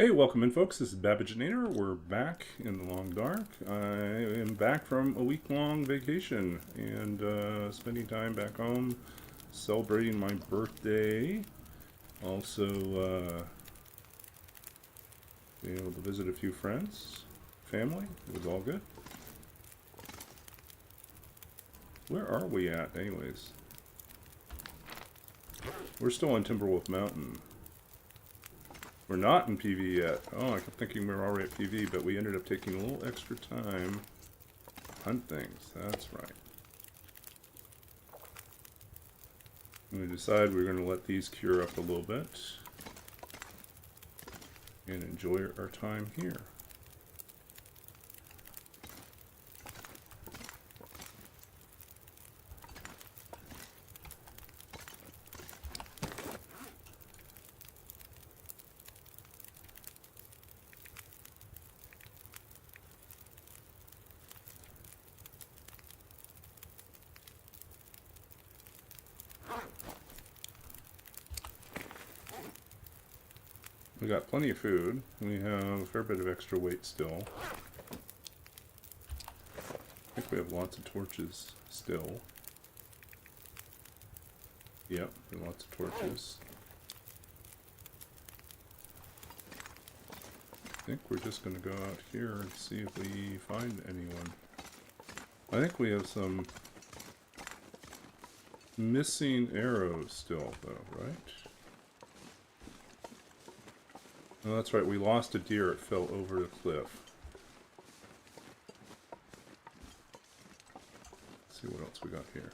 Hey, welcome in, folks. This is Babbaginator. We're back in the long dark. I am back from a week-long vacation and spending time back home, celebrating my birthday. Also, being able to visit a few friends, family. It was all good. Where are we at, anyways? We're still on Timberwolf Mountain. We're not in PV yet. Oh, I kept thinking we were already at PV, but we ended up taking a little extra time to hunt things. That's right. And we decided we were going to let these cure up a little bit and enjoy our time here. We got plenty of food. We have a fair bit of extra weight still. I think we have lots of torches still. Yep, lots of torches. I think we're just going to go out here and see if we find anyone. I think we have some missing arrows still, though, right? Oh, that's right, we lost a deer. It fell over the cliff. Let's see what else we got here.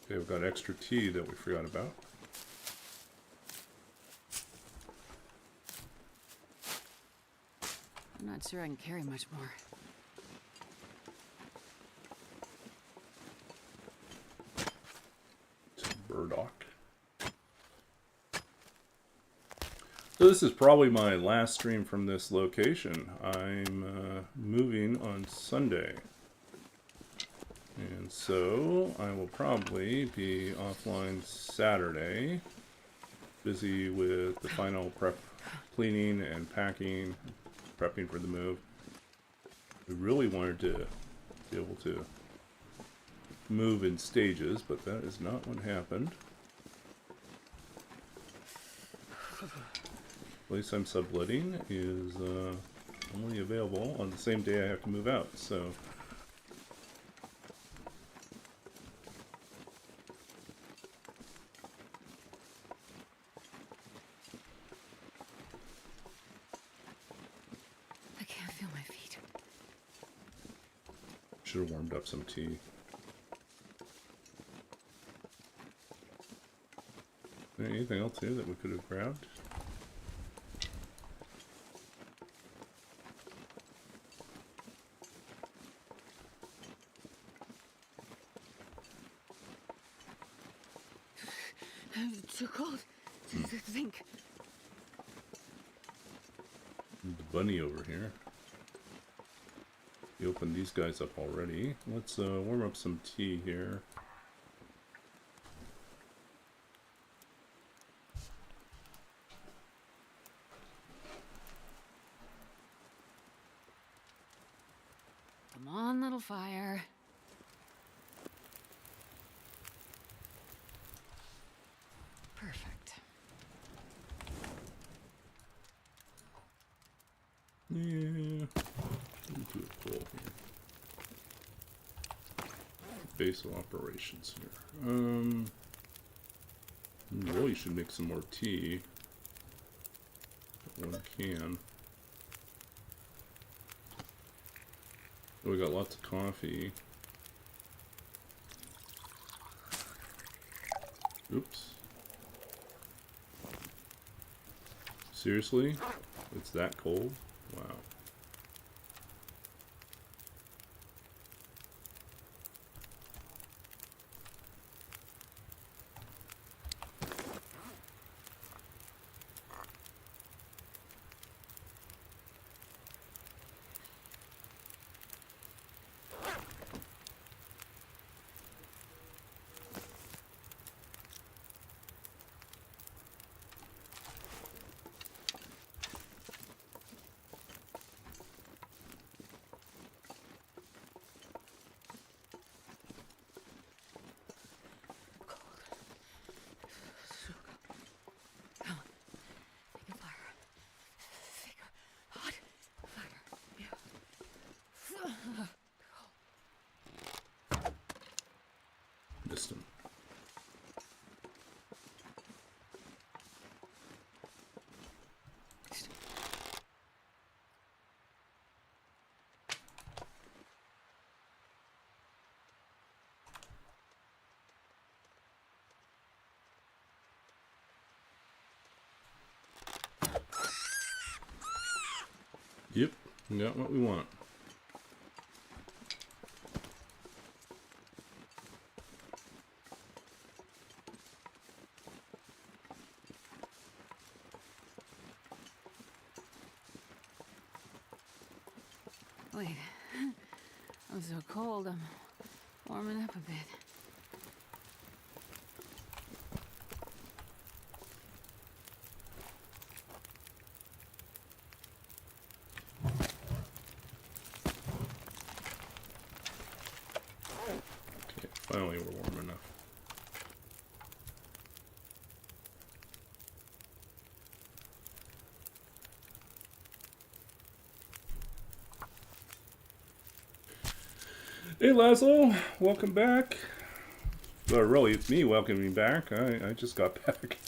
Okay, we've got extra tea that we forgot about. I'm not sure I can carry much more. Some burdock. So this is probably my last stream from this location. I'm moving on Sunday. And so I will probably be offline Saturday. Busy with the final prep, cleaning and packing, prepping for the move. We really wanted to be able to move in stages, but that is not what happened. The place I'm subletting is only available on the same day I have to move out, so I can't feel my feet. should have warmed up some tea. Anything else here that we could have grabbed? It's too cold to think. The bunny over here. You opened these guys up already. Let's warm up some tea here. Come on, little fire. Perfect. Yeah. Into a pull here. Basal operations here. Really should make some more tea. One can. Oh, we got lots of coffee. Oops. Seriously? It's that cold? Wow. system. Yep, we got what we want. Wait. I'm so cold. I'm warming up a bit. Okay, finally we're warm enough. Hey Laszlo, welcome back. Well, really, it's me welcoming back. I just got back.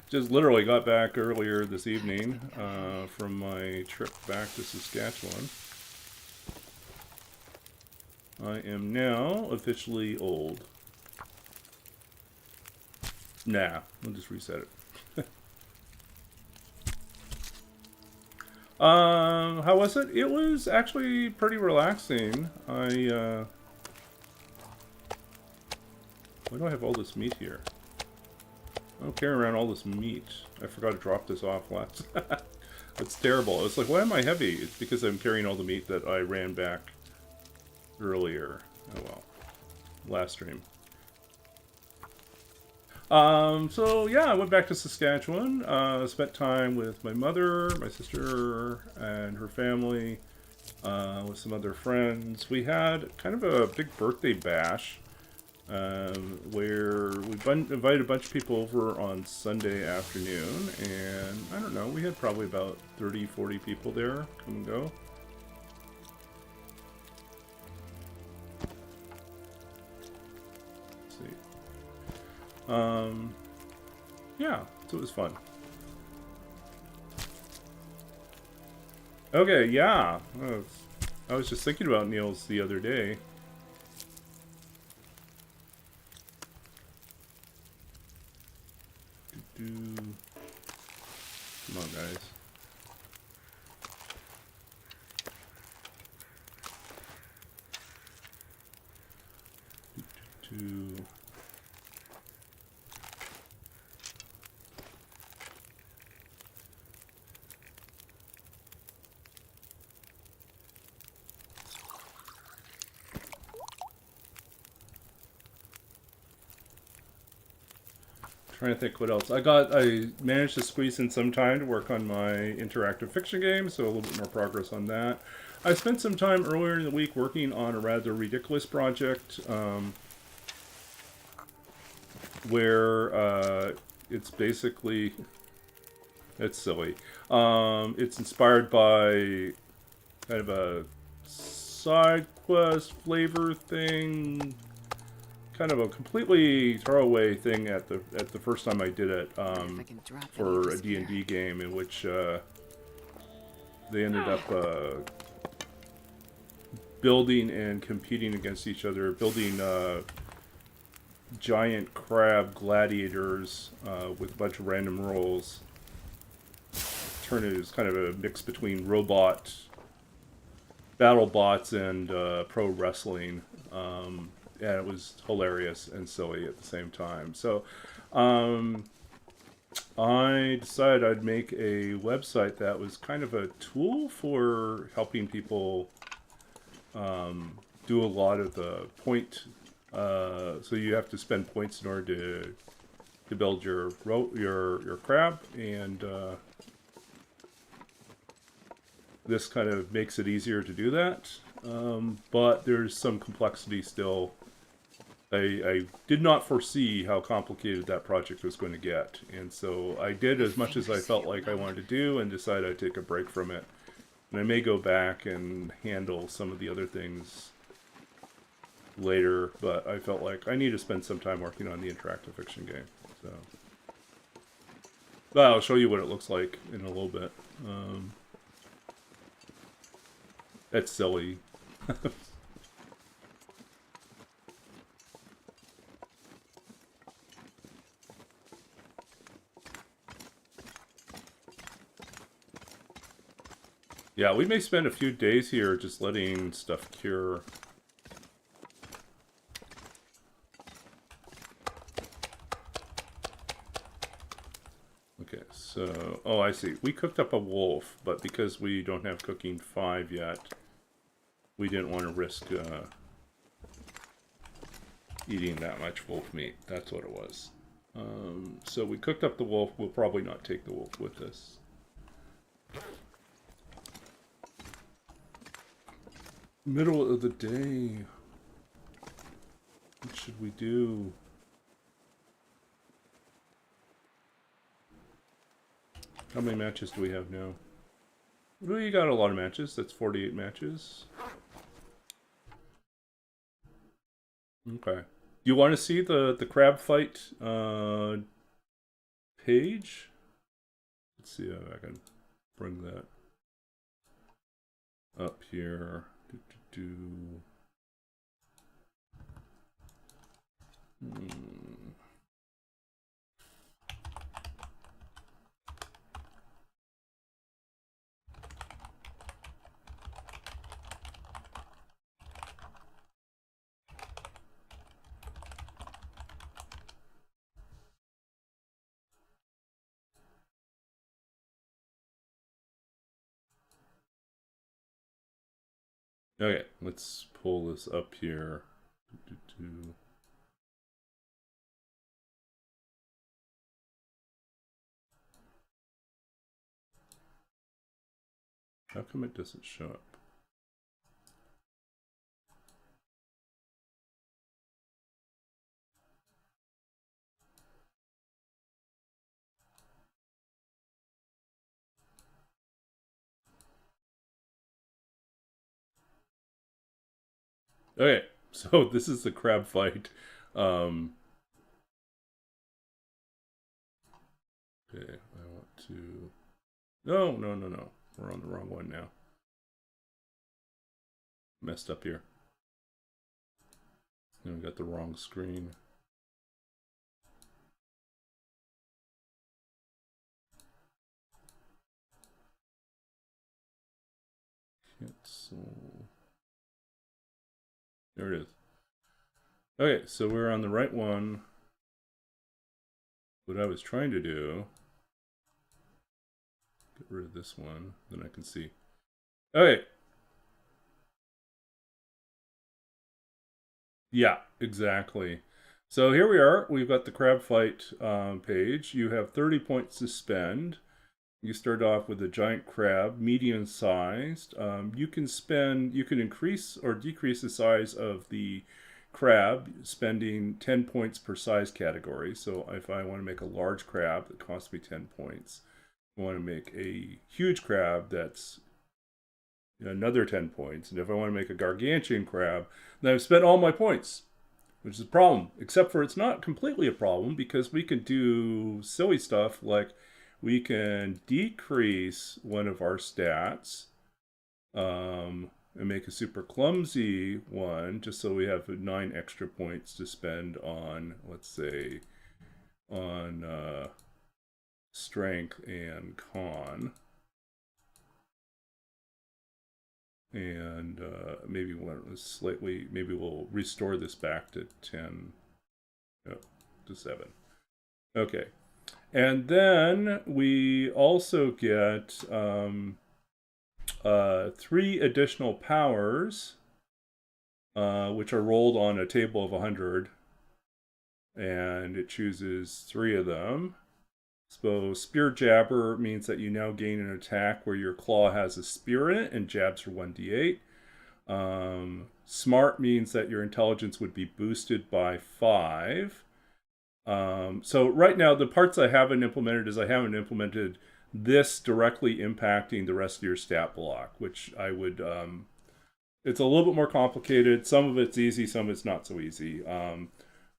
Just literally got back earlier this evening from my trip back to Saskatchewan. I am now officially old. Nah, we'll just reset it. How was it? It was actually pretty relaxing. Why do I have all this meat here? I don't carry around all this meat. I forgot to drop this off last. It's terrible. It's like, why am I heavy? It's because I'm carrying all the meat that I ran back earlier. Oh well. Last stream. So yeah, I went back to Saskatchewan, spent time with my mother, my sister, and her family, with some other friends. We had kind of a big birthday bash, where we invited a bunch of people over on Sunday afternoon, and I don't know, we had probably about 30, 40 people there come and go. Yeah, so it was fun. Okay, yeah. I was just thinking about Niels the other day. Come on, guys. Trying to think what else. I managed to squeeze in some time to work on my interactive fiction game, so a little bit more progress on that. I spent some time earlier in the week working on a rather ridiculous project, where it's basically, it's silly. It's inspired by kind of a side quest flavor thing, kind of a completely throwaway thing at the first time I did it, for a D&D game in which they ended up building and competing against each other, building giant crab gladiators with a bunch of random rolls. Turn it as kind of a mix between robot battle bots and pro wrestling. And it was hilarious and silly at the same time. So I decided I'd make a website that was kind of a tool for helping people do a lot of the point. So you have to spend points in order to build your crab, and this kind of makes it easier to do that. But there's some complexity still. I did not foresee how complicated that project was going to get, and so I did as much as I felt like I wanted to do and decided I'd take a break from it. And I may go back and handle some of the other things later, but I felt like I need to spend some time working on the interactive fiction game. So, but I'll show you what it looks like in a little bit. That's silly. Yeah, we may spend a few days here just letting stuff cure. Okay, so... Oh, I see. We cooked up a wolf, but because we don't have cooking 5 yet, we didn't want to risk eating that much wolf meat. That's what it was. So we cooked up the wolf. We'll probably not take the wolf with us. Middle of the day. What should we do? How many matches do we have now? We got a lot of matches. That's 48 matches. Okay. You want to see the crab fight page? Let's see if I can bring that up here. Okay, let's pull this up here. How come it doesn't show up? Okay, so this is the crab fight. Okay, I want to... No. We're on the wrong one now. Messed up here. And we got the wrong screen. Cancel. There it is. Okay, so we're on the right one. What I was trying to do... Get rid of this one, then I can see. Okay. Yeah, exactly. So here we are. We've got the crab fight page. You have 30 points to spend. You start off with a giant crab, medium sized. You can increase or decrease the size of the crab, spending 10 points per size category. So if I want to make a large crab, it costs me 10 points. If I want to make a huge crab, that's another 10 points. And if I want to make a gargantuan crab, then I've spent all my points, which is a problem. Except for it's not completely a problem, because we can do silly stuff like we can decrease one of our stats and make a super clumsy one, just so we have 9 extra points to spend on, let's say, on strength and con. And maybe we'll restore this back to 10, to 7. Okay. And then we also get 3 additional powers, which are rolled on a table of 100. And it chooses 3 of them. So Spear Jabber means that you now gain an attack where your claw has a spear in it and jabs for 1d8. Smart means that your intelligence would be boosted by 5. So right now, the parts I haven't implemented is I haven't implemented this directly impacting the rest of your stat block, which I would it's a little bit more complicated. Some of it's easy, some of it's not so easy.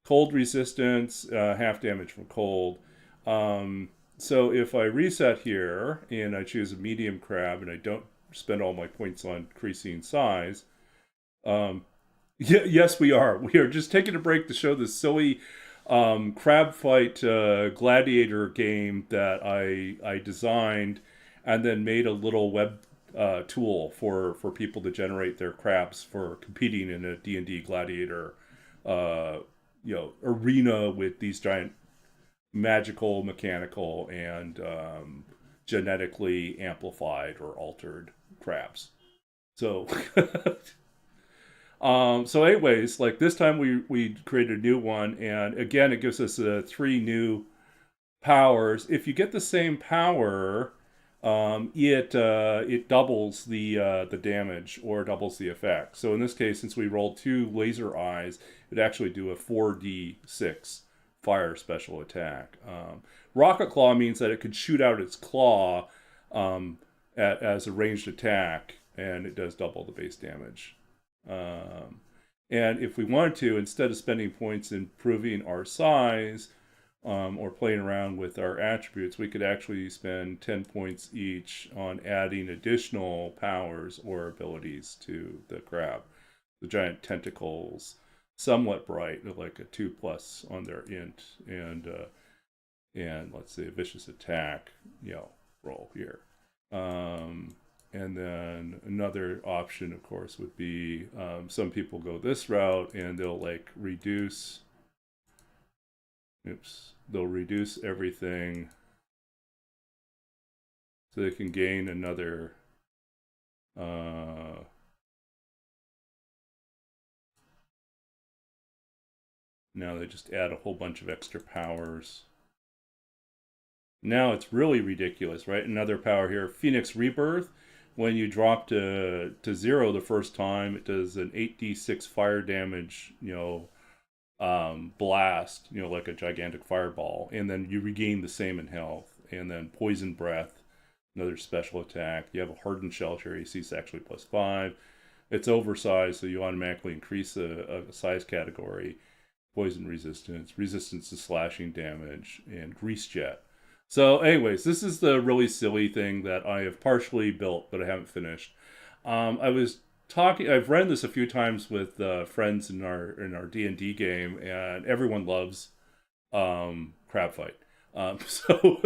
Cold resistance, half damage from cold. Um, so if I reset here and I choose a medium crab and I don't spend all my points on increasing size, yes, we are. We are just taking a break to show this silly crab fight gladiator game that I designed and then made a little web tool for people to generate their crabs for competing in a D&D gladiator uh, arena with these giant magical, mechanical, and genetically amplified or altered crabs. So so anyways, like this time we created a new one, and again it gives us three new powers. If you get the same power, it doubles the damage or doubles the effect. So in this case, since we rolled two laser eyes, it actually do a 4d6 fire special attack. Rocket Claw means that it could shoot out its claw as a ranged attack, and it does double the base damage. And if we wanted to, instead of spending points improving our size or playing around with our attributes, we could actually spend 10 points each on adding additional powers or abilities to the crab. The giant tentacles, somewhat bright, like a 2+ on their int, and let's say a vicious attack, roll here. And then another option, of course, would be some people go this route and they'll like reduce. They'll reduce everything so they can gain another. Now they just add a whole bunch of extra powers. Now it's really ridiculous, right? Another power here, Phoenix Rebirth. When you drop to 0 the first time, it does an 8d6 fire damage, blast, like a gigantic fireball, and then you regain the same in health. And then Poison Breath, another special attack. You have a Hardened Shelter, AC is actually +5. It's oversized, so you automatically increase a size category. Poison resistance, resistance to slashing damage, and Grease Jet. So anyways, this is the really silly thing that I have partially built, but I haven't finished. I've run this a few times with friends in our D&D game, and everyone loves Crab Fight. So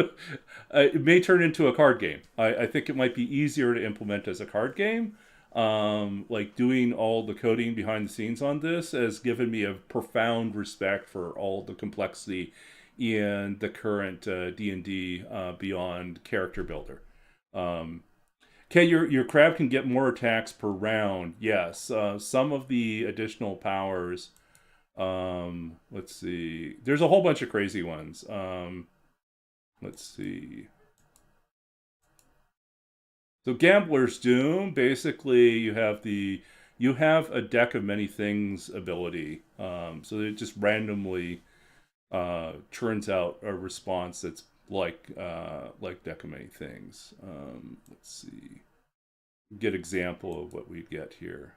it may turn into a card game. I think it might be easier to implement as a card game. Like doing all the coding behind the scenes on this has given me a profound respect for all the complexity in the current D&D Beyond character builder. Okay, your crab can get more attacks per round. Yes, some of the additional powers. Let's see. There's a whole bunch of crazy ones. Let's see. So Gambler's Doom, basically you have a deck of many things ability. So it just randomly churns out a response that's like deck of many things. Let's see. Get example of what we get here.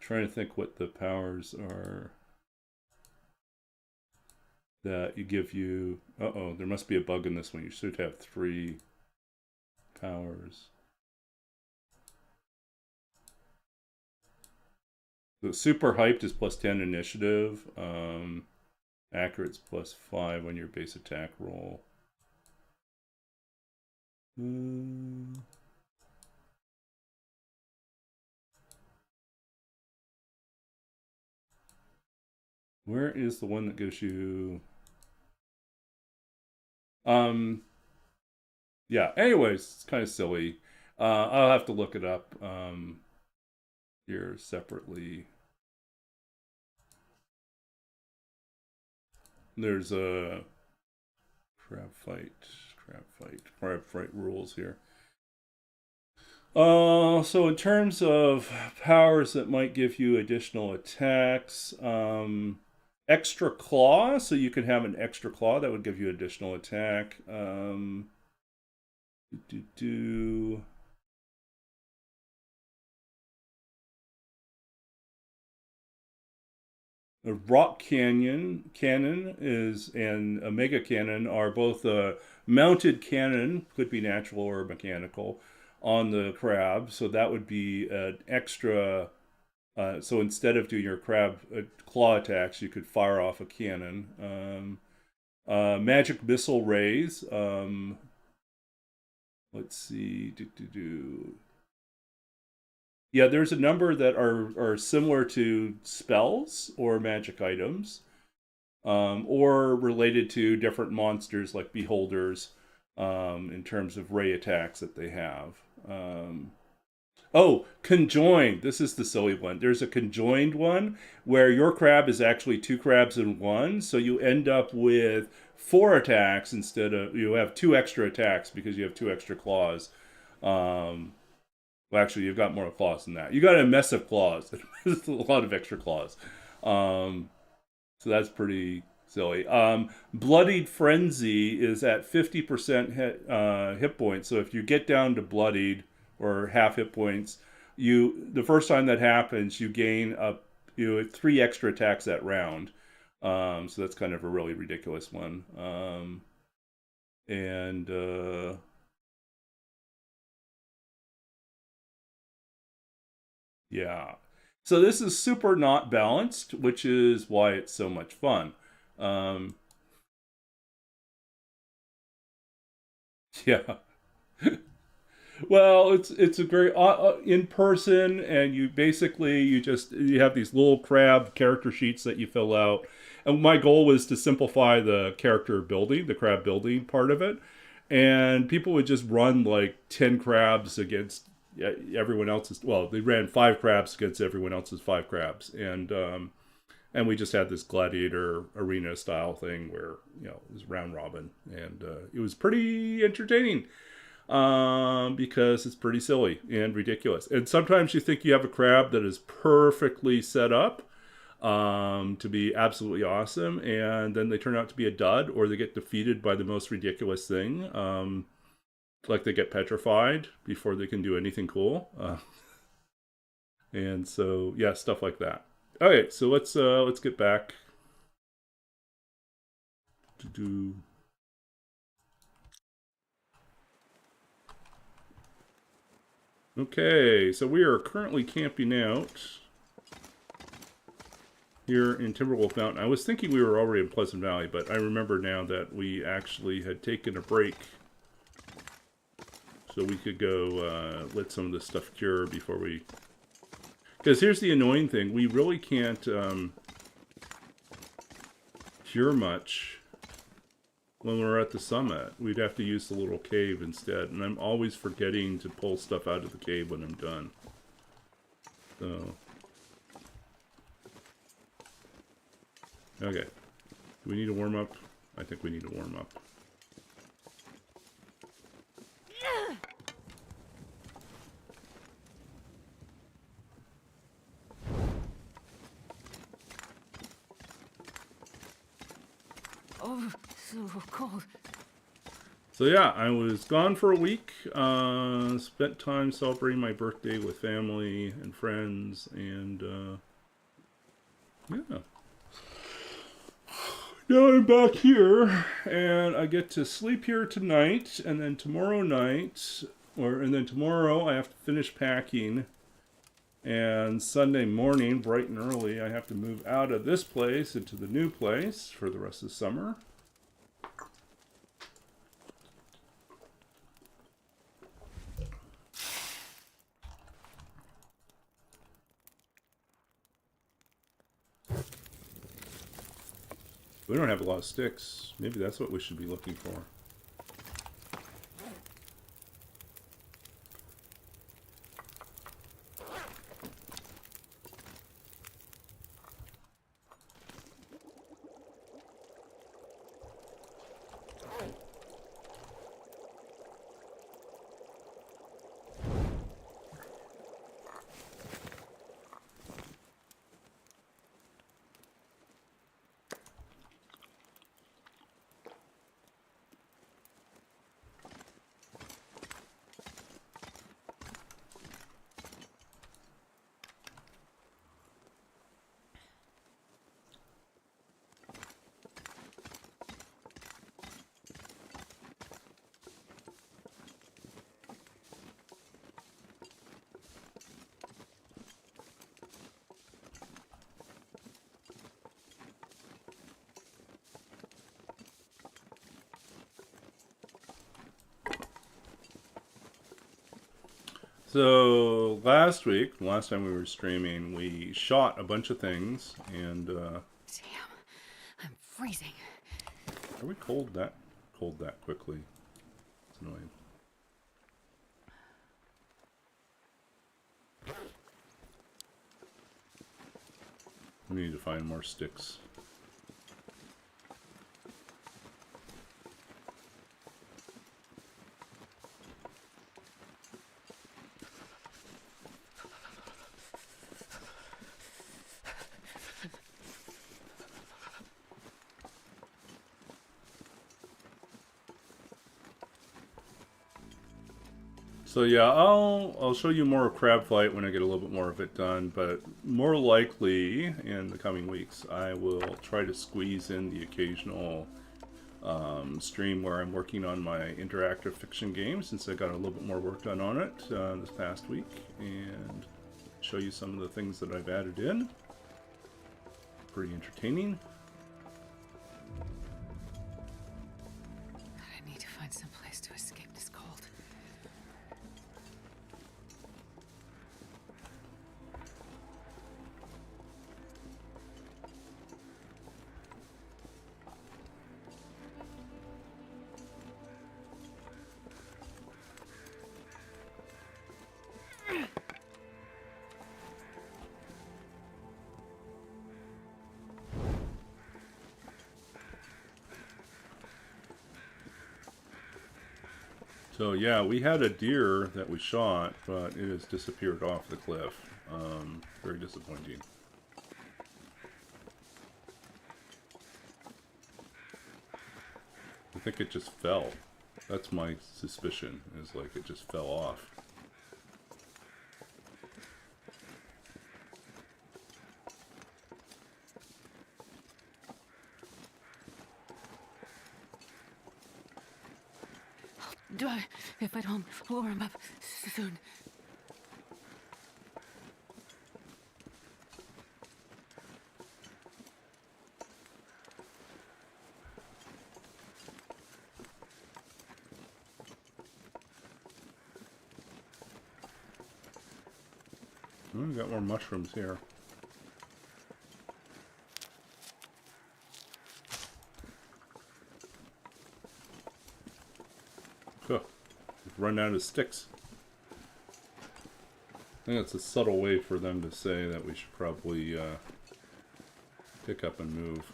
Trying to think what the powers are that give you. There must be a bug in this one. You should have 3 powers. So super hyped is +10 initiative. Accurate's +5 on your base attack roll. Where is the one that gives you? Yeah. Anyways, it's kind of silly. I'll have to look it up here separately. There's a crab fight rules here. So in terms of powers that might give you additional attacks, extra claw, so you can have an extra claw that would give you additional attack. A rock cannon is and a mega cannon are both a mounted cannon, could be natural or mechanical, on the crab. So that would be an extra. So instead of doing your crab claw attacks, you could fire off a cannon. Magic missile rays. Let's see. Yeah, there's a number that are similar to spells or magic items, or related to different monsters like beholders, in terms of ray attacks that they have. Oh, conjoined. This is the silly one. There's a conjoined one where your crab is actually two crabs in one, so you end up with four attacks instead of you have two extra attacks because you have two extra claws. Um, well, actually, you've got more claws than that. You got a mess of claws. There's a lot of extra claws. Um, so that's pretty silly. Bloodied Frenzy is at 50% hit points. So if you get down to bloodied or half hit points, the first time that happens, you gain up three extra attacks that round. So that's kind of a really ridiculous one. And yeah. So this is super not balanced, which is why it's so much fun. Um, yeah. Well, it's a great in person, and you have these little crab character sheets that you fill out. And my goal was to simplify the character building, the crab building part of it, and people would just run like 10 crabs against everyone else's. Well, they ran 5 crabs against everyone else's 5 crabs, and we just had this gladiator arena style thing where it was round robin, and it was pretty entertaining, because it's pretty silly and ridiculous. And sometimes you think you have a crab that is perfectly set up, to be absolutely awesome, and then they turn out to be a dud, or they get defeated by the most ridiculous thing, like they get petrified before they can do anything cool. And so, yeah, stuff like that. Okay, so let's get back to do. Okay, so we are currently camping out here in Timberwolf Mountain. I was thinking we were already in Pleasant Valley, but I remember now that we actually had taken a break so we could go let some of this stuff cure before we. Because here's the annoying thing: we really can't cure much when we're at the summit. We'd have to use the little cave instead, and I'm always forgetting to pull stuff out of the cave when I'm done. So, okay. Do we need to warm up? I think we need to warm up. Oh, so cold. So yeah, I was gone for a week. Spent time celebrating my birthday with family and friends, and yeah. Now I'm back here, and I get to sleep here tonight, and then tomorrow night, and then tomorrow I have to finish packing, and Sunday morning, bright and early, I have to move out of this place into the new place for the rest of the summer. We don't have a lot of sticks. Maybe that's what we should be looking for. So last week, last time we were streaming, we shot a bunch of things, and Damn, I'm freezing. are we cold that quickly? It's annoying. We need to find more sticks. So yeah, I'll show you more of Crab Flight when I get a little bit more of it done, but more likely in the coming weeks I will try to squeeze in the occasional stream where I'm working on my interactive fiction game, since I got a little bit more work done on it this past week, and show you some of the things that I've added in. Pretty entertaining. I need to find some place to escape this cold. So yeah, we had a deer that we shot, but it has disappeared off the cliff. Very disappointing. I think it just fell. That's my suspicion, is like it just fell off. Do I? If I don't warm up soon. Oh, we got more mushrooms here. Huh. We've run out of sticks. I think that's a subtle way for them to say that we should probably pick up and move.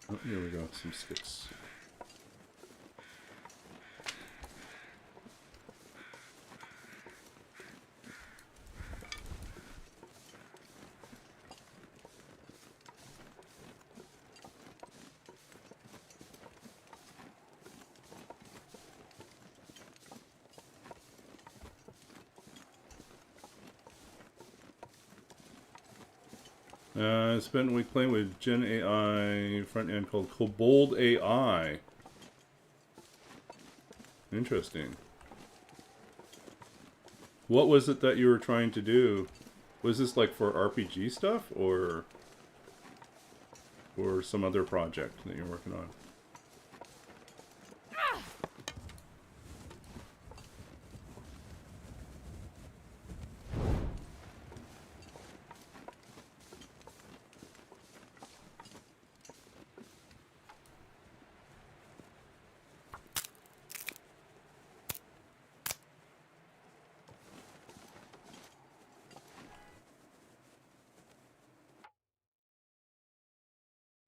Oh, here we go, some sticks. I spent a week playing with Gen AI front end called Kobold AI. Interesting. What was it that you were trying to do? Was this like for RPG stuff, or some other project that you're working on?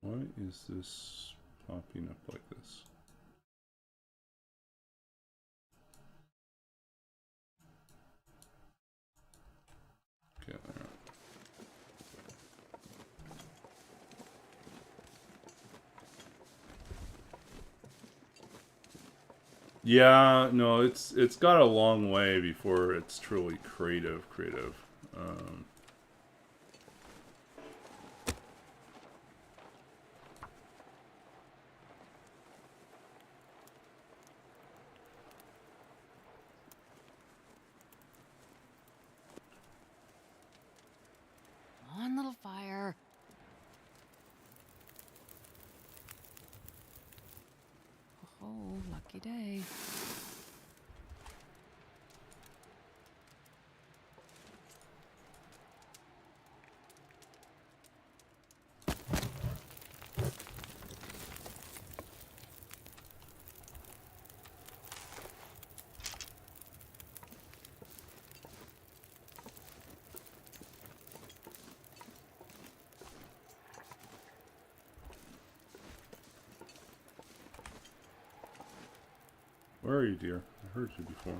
Why is this popping up like this? Okay, there. Yeah, no, it's got a long way before it's truly creative. Um, lucky day. Where are you, dear? I heard you before.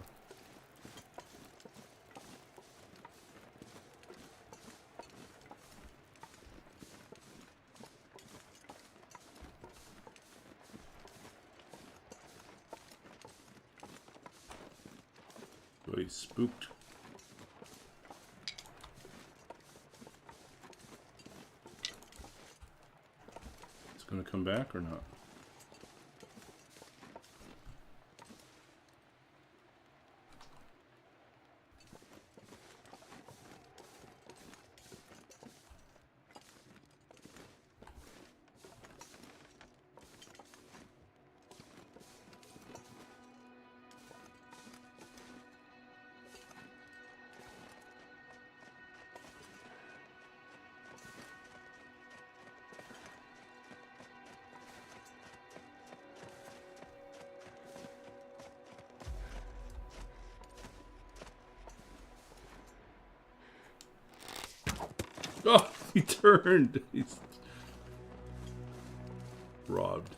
Oh, he's spooked. It's gonna come back or not? Oh, he turned. He's robbed.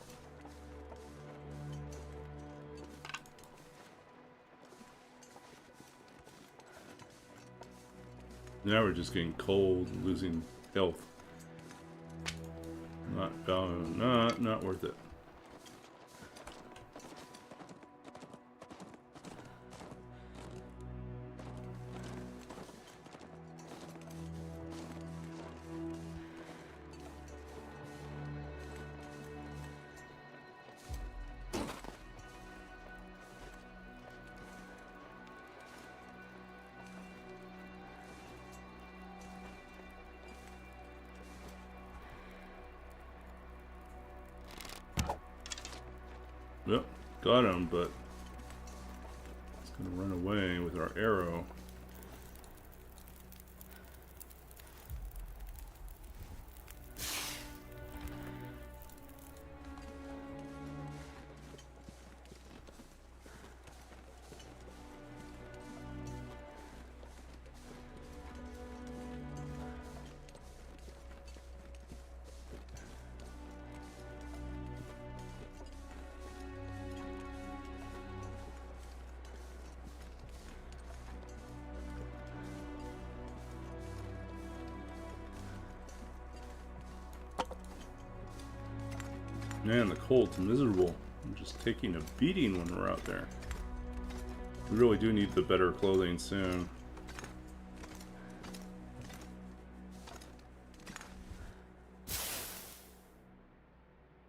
Now we're just getting cold and losing health. Not worth it. Yep, got him, but he's gonna run away with our arrow. Man, the cold's miserable. I'm just taking a beating when we're out there. We really do need the better clothing soon.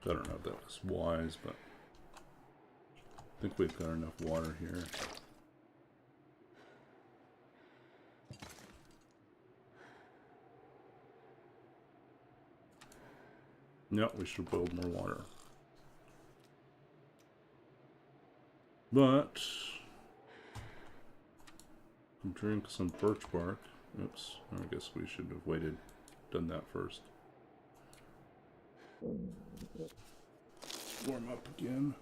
I don't know if that was wise, but I think we've got enough water here. No, we should build more water. But drink some birch bark. Oops, I guess we should have done that first. Warm up again.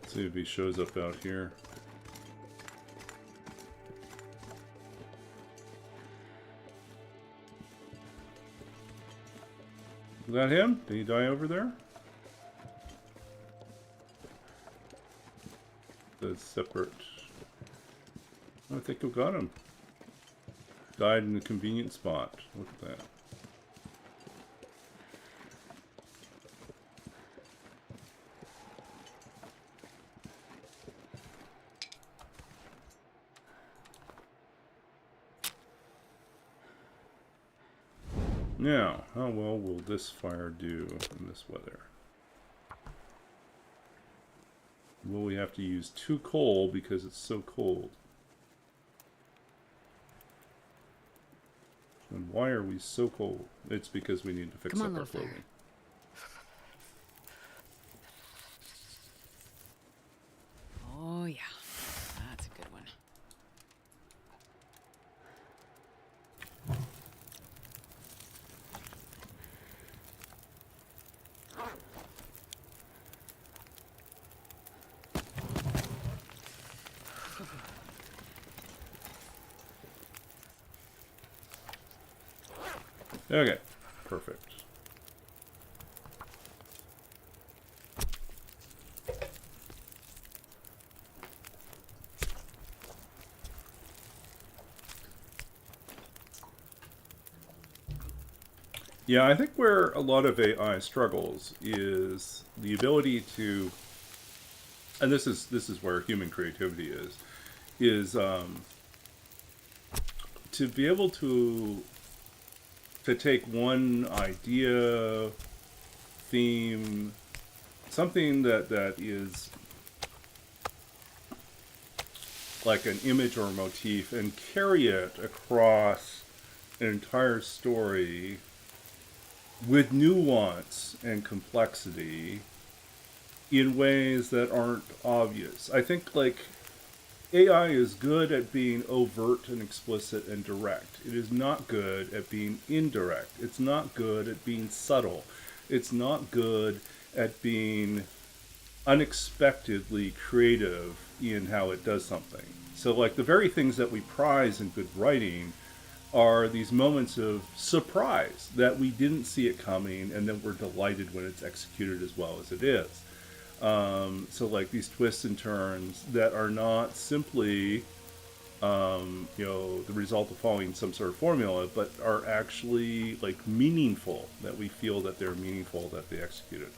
See if he shows up out here. Is that him? Did he die over there? The separate... Oh, I think we got him. Died in a convenient spot. Look at that. Now, how well will this fire do in this weather? Will we have to use 2 coal because it's so cold? And why are we so cold? It's because we need to fix Come up on, our little fire. clothing. Oh, yeah. That's a good one. Okay, perfect. Yeah, I think where a lot of AI struggles is the ability to, and this is where human creativity is to be able to take one idea, theme, something that is like an image or a motif, and carry it across an entire story with nuance and complexity in ways that aren't obvious. I think like AI is good at being overt and explicit and direct. It is not good at being indirect. It's not good at being subtle. It's not good at being unexpectedly creative in how it does something. So, like, the very things that we prize in good writing are these moments of surprise that we didn't see it coming, and then we're delighted when it's executed as well as it is. So, like, these twists and turns that are not simply, the result of following some sort of formula, but are actually, like, meaningful, that we feel that they're meaningful, that they executed.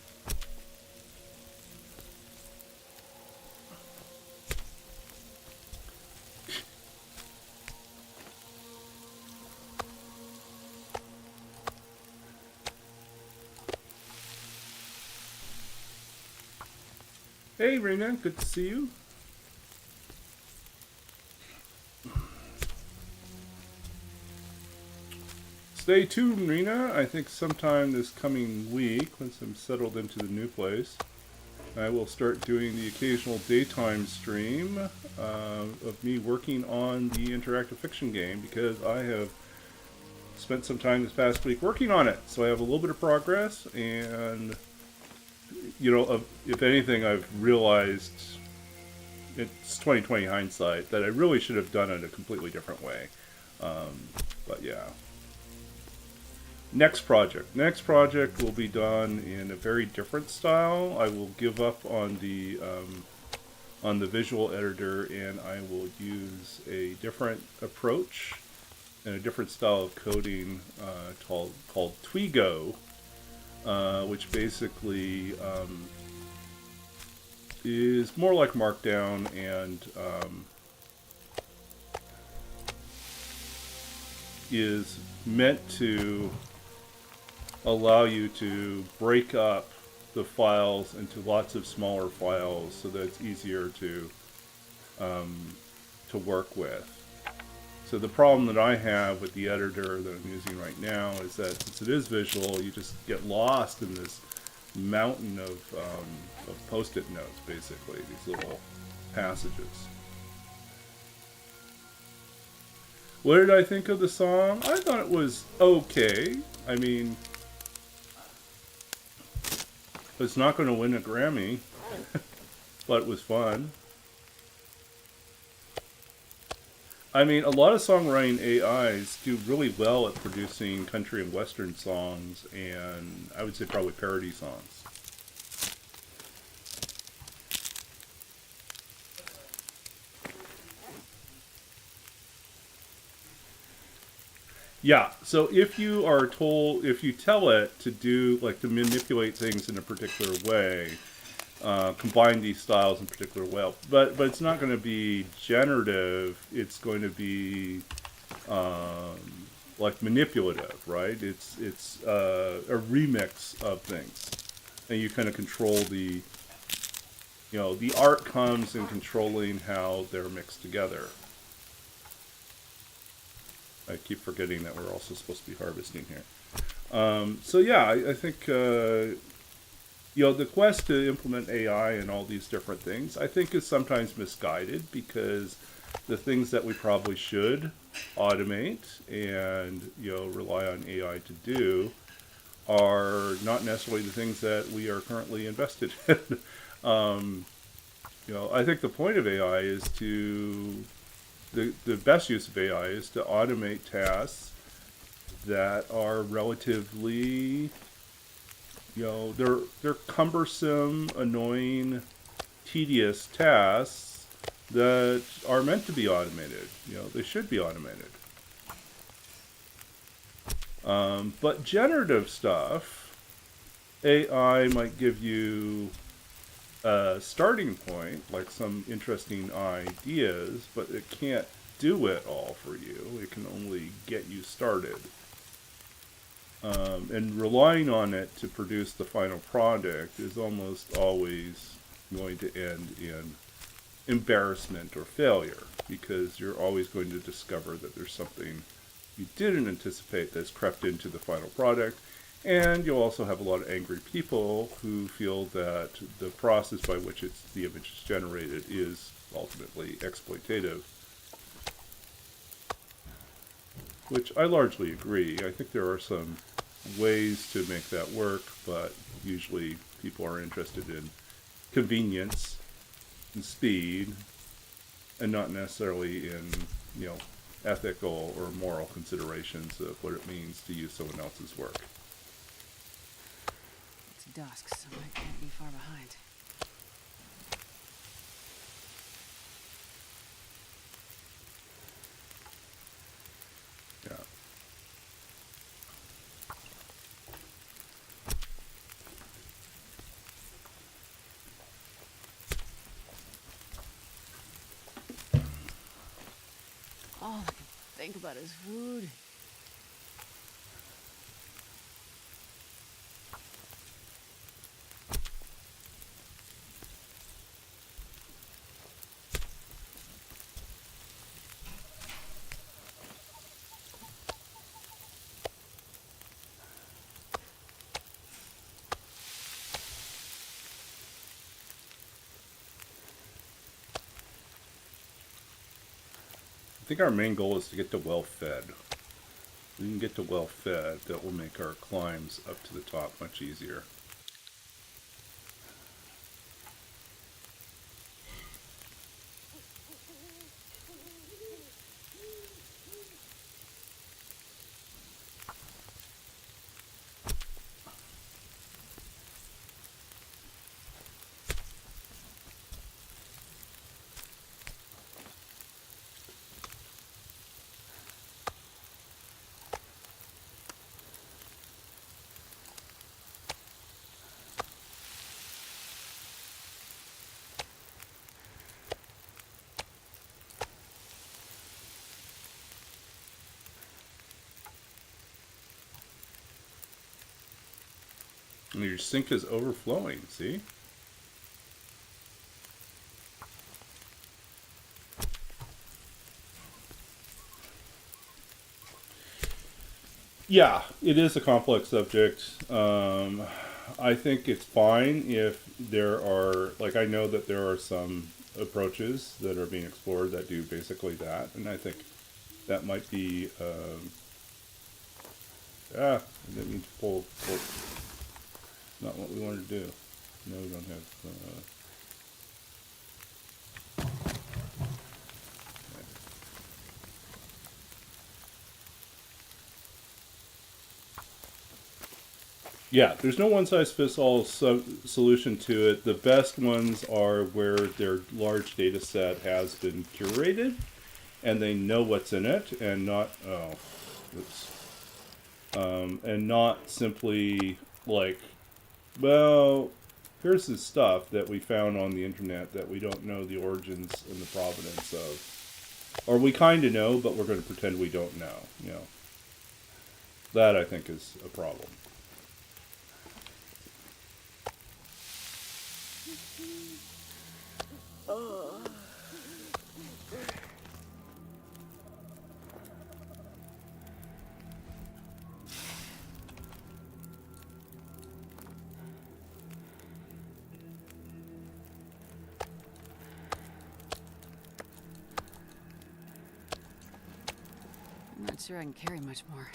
Hey, Rena, good to see you. Stay tuned, Rena. I think sometime this coming week, once I'm settled into the new place, I will start doing the occasional daytime stream of me working on the interactive fiction game, because I have spent some time this past week working on it. So I have a little bit of progress, and if anything, I've realized, it's 2020 hindsight, that I really should have done it a completely different way. But yeah. Next project will be done in a very different style. I will give up on the visual editor, and I will use a different approach and a different style of coding called Twigo, which basically is more like Markdown, and is meant to allow you to break up the files into lots of smaller files so that it's easier to work with. So the problem that I have with the editor that I'm using right now is that since it is visual, you just get lost in this mountain of post-it notes, basically, these little passages. What did I think of the song? I thought it was okay. I mean, it's not going to win a Grammy, but it was fun. I mean, a lot of songwriting AIs do really well at producing country and western songs, and I would say probably parody songs. Yeah, so if you tell it to do, like, to manipulate things in a particular way, combine these styles in a particular way, but it's not going to be generative, it's going to be like manipulative, right? It's a remix of things, and you kind of control the the art comes in controlling how they're mixed together. I keep forgetting that we're also supposed to be harvesting here. So yeah, I think the quest to implement AI and all these different things, I think, is sometimes misguided, because the things that we probably should automate and rely on AI to do are not necessarily the things that we are currently invested in. I think the point of AI is the best use of AI is to automate tasks that are relatively, they're cumbersome, annoying, tedious tasks that are meant to be automated. They should be automated. But generative stuff, AI might give you a starting point, like some interesting ideas, but it can't do it all for you. It can only get you started. And relying on it to produce the final product is almost always going to end in embarrassment or failure, because you're always going to discover that there's something you didn't anticipate that's crept into the final product. And you'll also have a lot of angry people who feel that the process by which the image is generated is ultimately exploitative, which I largely agree. I think there are some ways to make that work, but usually people are interested in convenience and speed, and not necessarily in, ethical or moral considerations of what it means to use someone else's work. It's dusk, so I can't be far behind. Yeah. All I can think about is food. I think our main goal is to get to well-fed. If we can get to well-fed, that will make our climbs up to the top much easier. And your sink is overflowing, see? Yeah, it is a complex subject. I think it's fine if there are, like, I know that there are some approaches that are being explored that do basically that, and I think that might be, I didn't mean to pull, not what we wanted to do. No, we don't have, yeah, there's no one-size-fits-all solution to it. The best ones are where their large data set has been curated, and they know what's in it, and not, and not simply like, well, here's this stuff that we found on the internet that we don't know the origins and the provenance of, or we kind of know, but we're going to pretend we don't know. That, I think, is a problem. I'm not sure I can carry much more.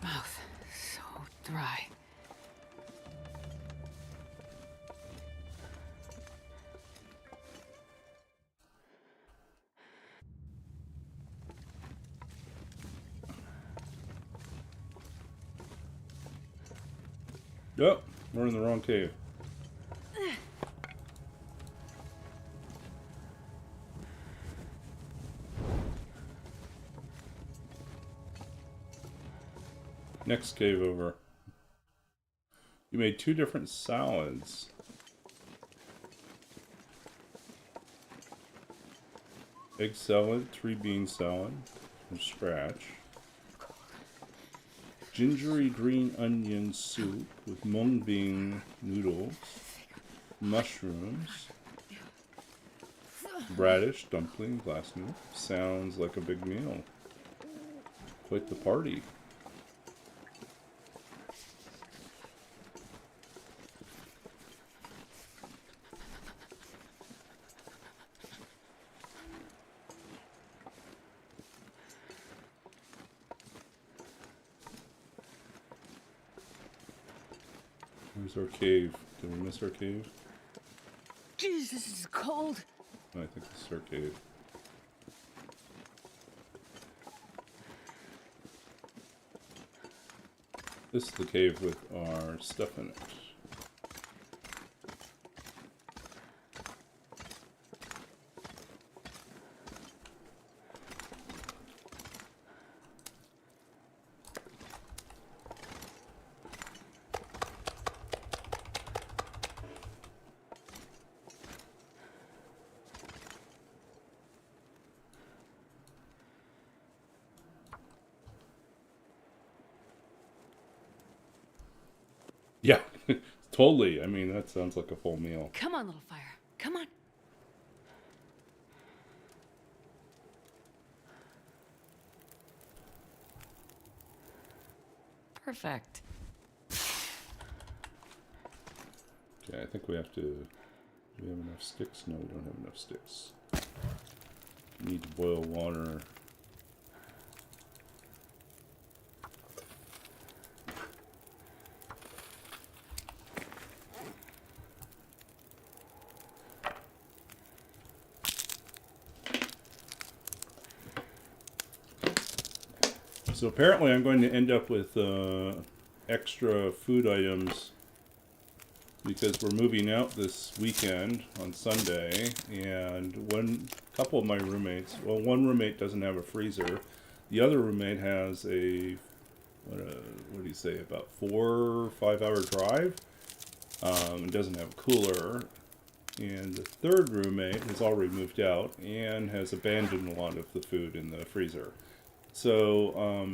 Mouth so dry. Yep, we're in the wrong cave. Next cave over. You made 2 different salads. Egg salad, 3 bean salad from scratch. Gingery green onion soup with mung bean noodles. Mushrooms. Radish, dumpling, glass milk. Sounds like a big meal. Quite the party. Where's our cave? Did we miss our cave? Jeez, this is cold. I think this is our cave. This is the cave with our stuff in it. Yeah, totally. I mean, that sounds like a full meal. Come on, little fire. Come on. Perfect. Okay, I think we have to... Do we have enough sticks? No, we don't have enough sticks. We need to boil water. So apparently I'm going to end up with extra food items because we're moving out this weekend on Sunday, and one roommate doesn't have a freezer. The other roommate has a what do you say, about 4 or 5 hour drive, and doesn't have a cooler. And the third roommate has already moved out and has abandoned a lot of the food in the freezer. So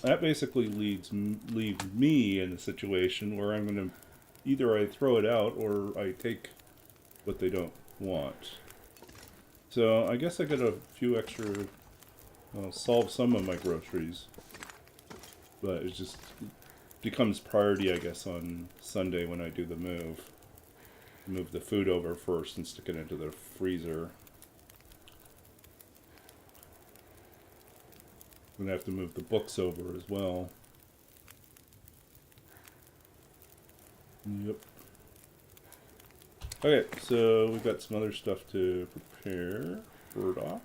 that basically leaves me in a situation where I'm going to either I throw it out or I take what they don't want. So I guess I got a few extra. I'll solve some of my groceries, but it just becomes priority, I guess, on Sunday when I do the move. Move the food over first and stick it into the freezer. I'm gonna have to move the books over as well. Yep. Okay, so we've got some other stuff to prepare. Burdock.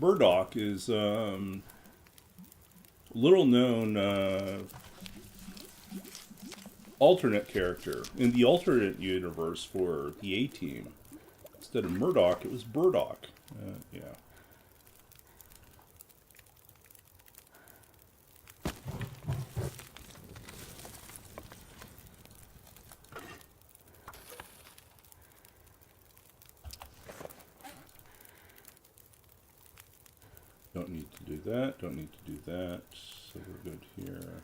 Burdock is little known alternate character in the alternate universe for the A-Team. Instead of Murdoch, it was Burdock. Yeah. Don't need to do that. Don't need to do that. So we're good here.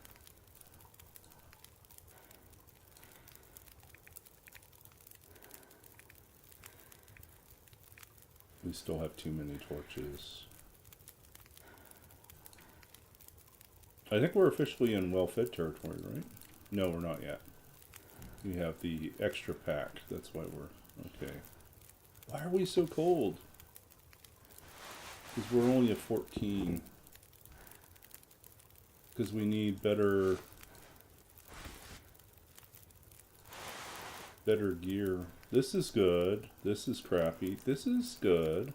We still have too many torches. I think we're officially in well-fed territory, right? No, we're not yet. We have the extra pack. That's why we're... Okay. Why are we so cold? Because we're only at 14. Because we need better gear. This is good. This is crappy. This is good.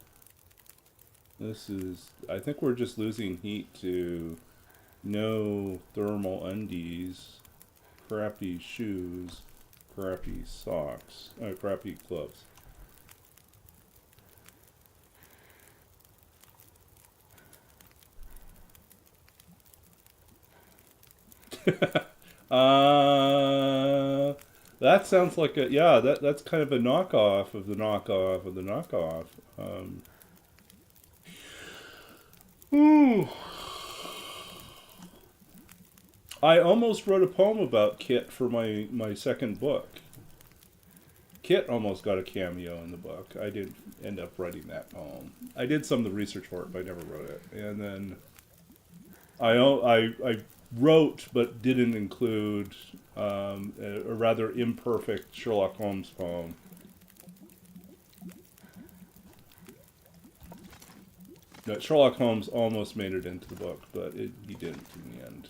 This is... I think we're just losing heat to no thermal undies, crappy shoes, crappy socks, crappy gloves. That sounds like a, yeah, that's kind of a knockoff of the knockoff of the knockoff. I almost wrote a poem about Kit for my second book. Kit almost got a cameo in the book. I didn't end up writing that poem. I did some of the research for it, but I never wrote it. And then I wrote but didn't include a rather imperfect Sherlock Holmes poem. No, Sherlock Holmes almost made it into the book, but he didn't in the end.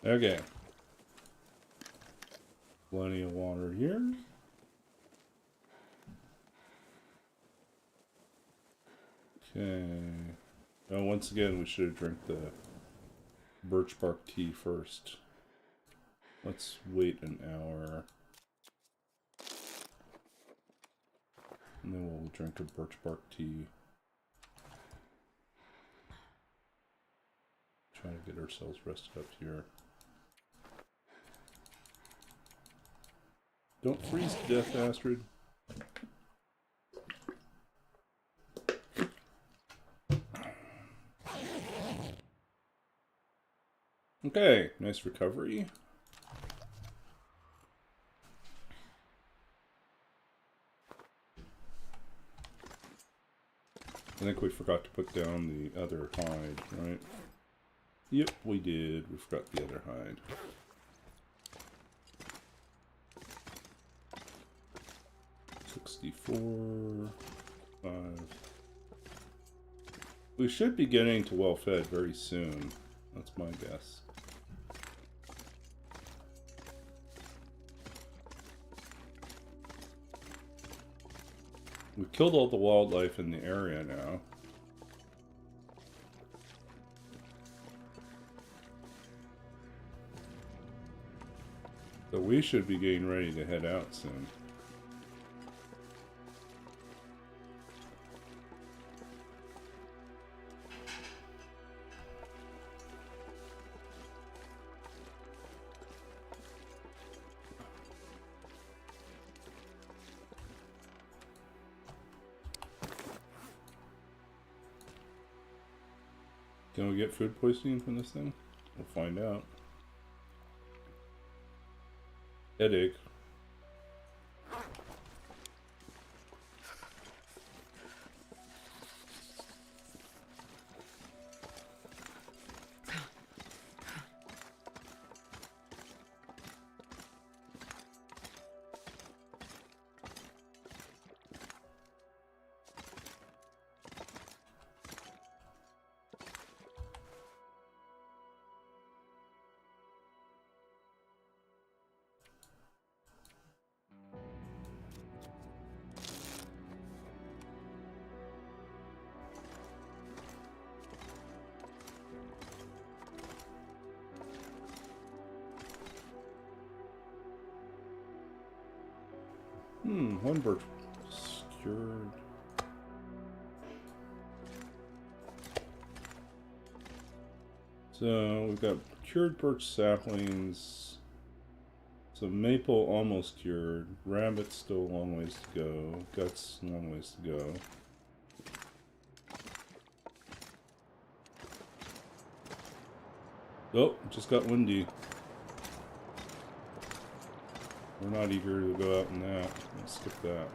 Okay. Plenty of water here. Okay. Now, once again, we should have drank the birch bark tea first. Let's wait an hour. And then we'll drink a birch bark tea. Try to get ourselves rested up here. Don't freeze to death, Astrid. Okay, nice recovery. I think we forgot to put down the other hide, right? Yep, we did. We forgot the other hide. $64, 5. We should be getting to well-fed very soon. That's my guess. We've killed all the wildlife in the area now. So we should be getting ready to head out soon. Can we get food poisoning from this thing? We'll find out. Headache. One birch secured. So we've got cured birch saplings. So maple almost cured. Rabbit still a long ways to go. Guts a long ways to go. Oh, just got windy. We're not eager to go out in that. Let's skip that.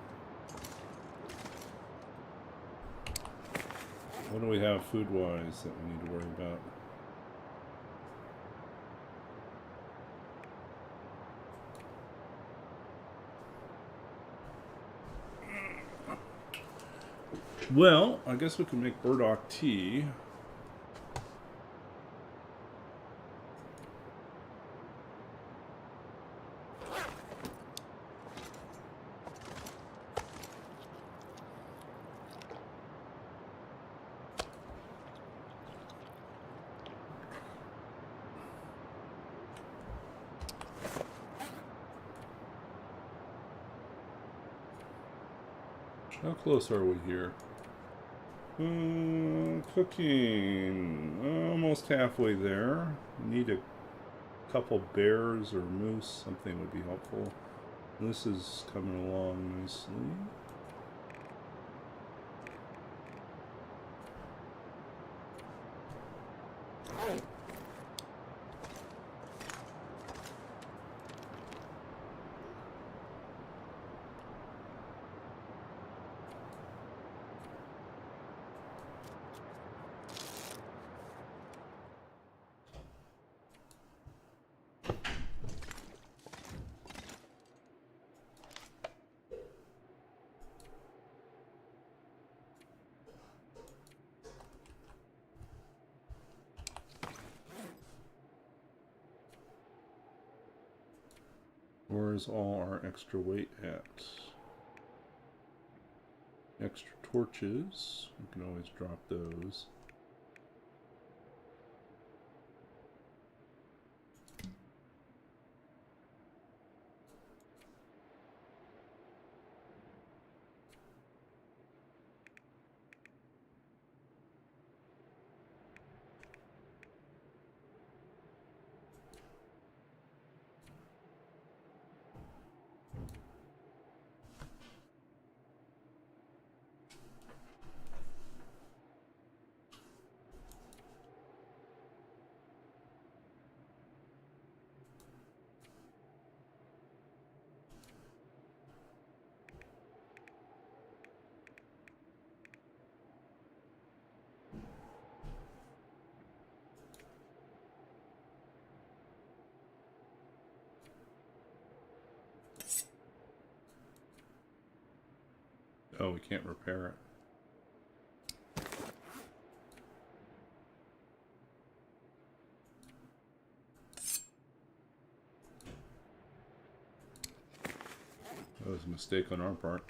What do we have food-wise that we need to worry about? Well, I guess we can make burdock tea. How close are we here? Cooking. Almost halfway there. Need a couple bears or moose. Something would be helpful. This is coming along nicely. Where's all our extra weight at? Extra torches. We can always drop those. Oh, we can't repair it. That was a mistake on our part.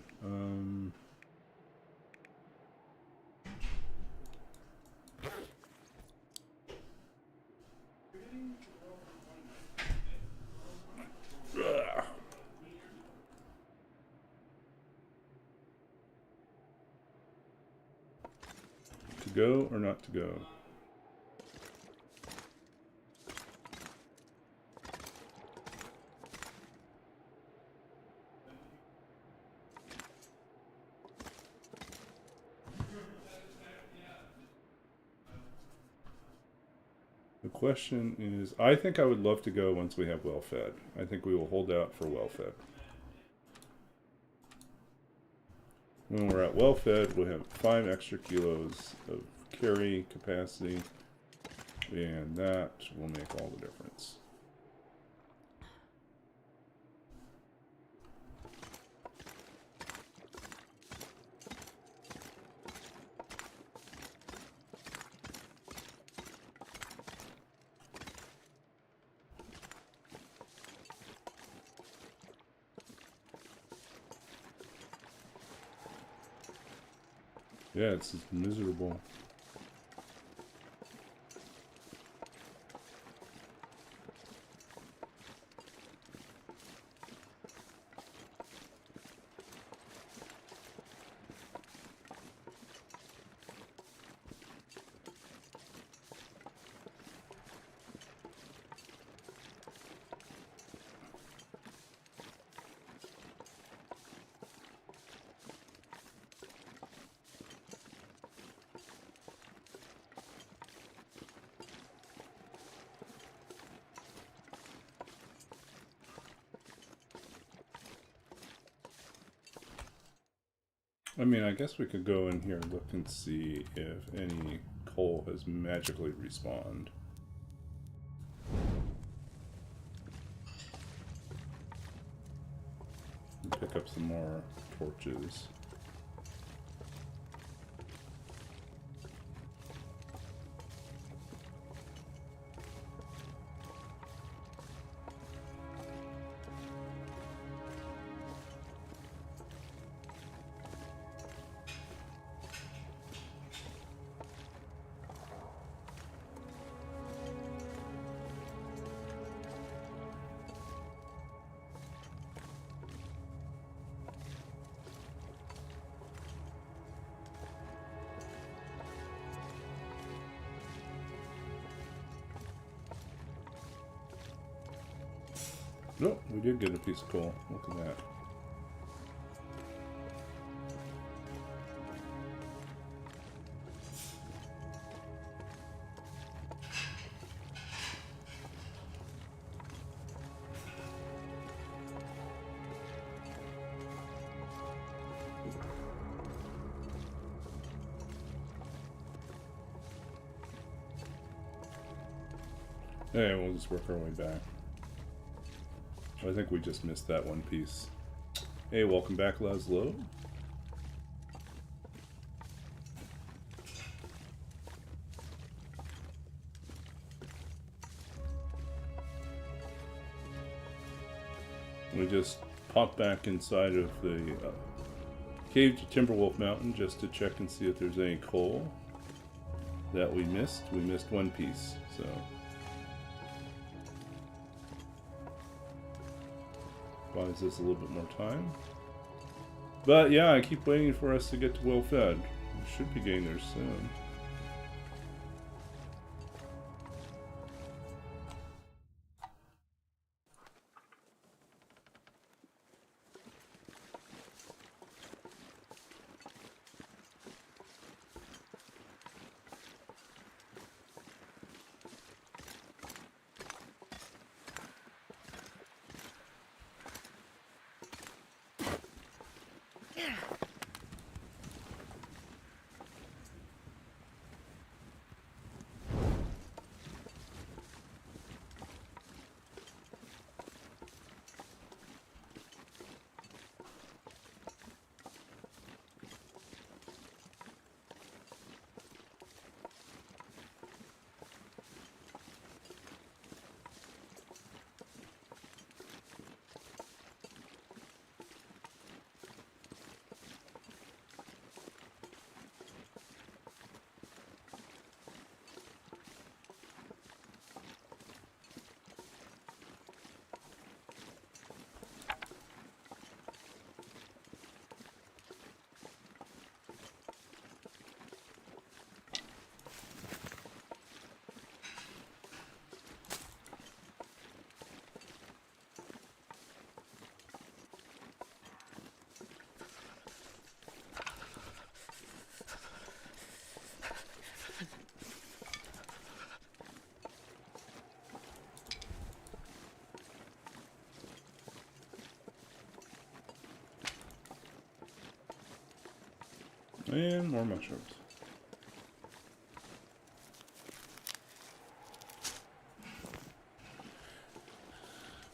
To go or not to go? The question is, I think I would love to go once we have well fed. I think we will hold out for well fed. When we're at well fed, we'll have 5 extra kilos of carry capacity, and that will make all the difference. Yeah, it's just miserable. I mean, I guess we could go in here and look and see if any coal has magically respawned. And pick up some more torches. Nope, we did get a piece of coal. Look at that. Hey, we'll just work our way back. I think we just missed that one piece. Hey, welcome back, Laszlo. We just popped back inside of the cave to Timberwolf Mountain just to check and see if there's any coal that we missed. We missed one piece, so... buys us a little bit more time. But yeah, I keep waiting for us to get to well fed. We should be getting there soon. And more mushrooms.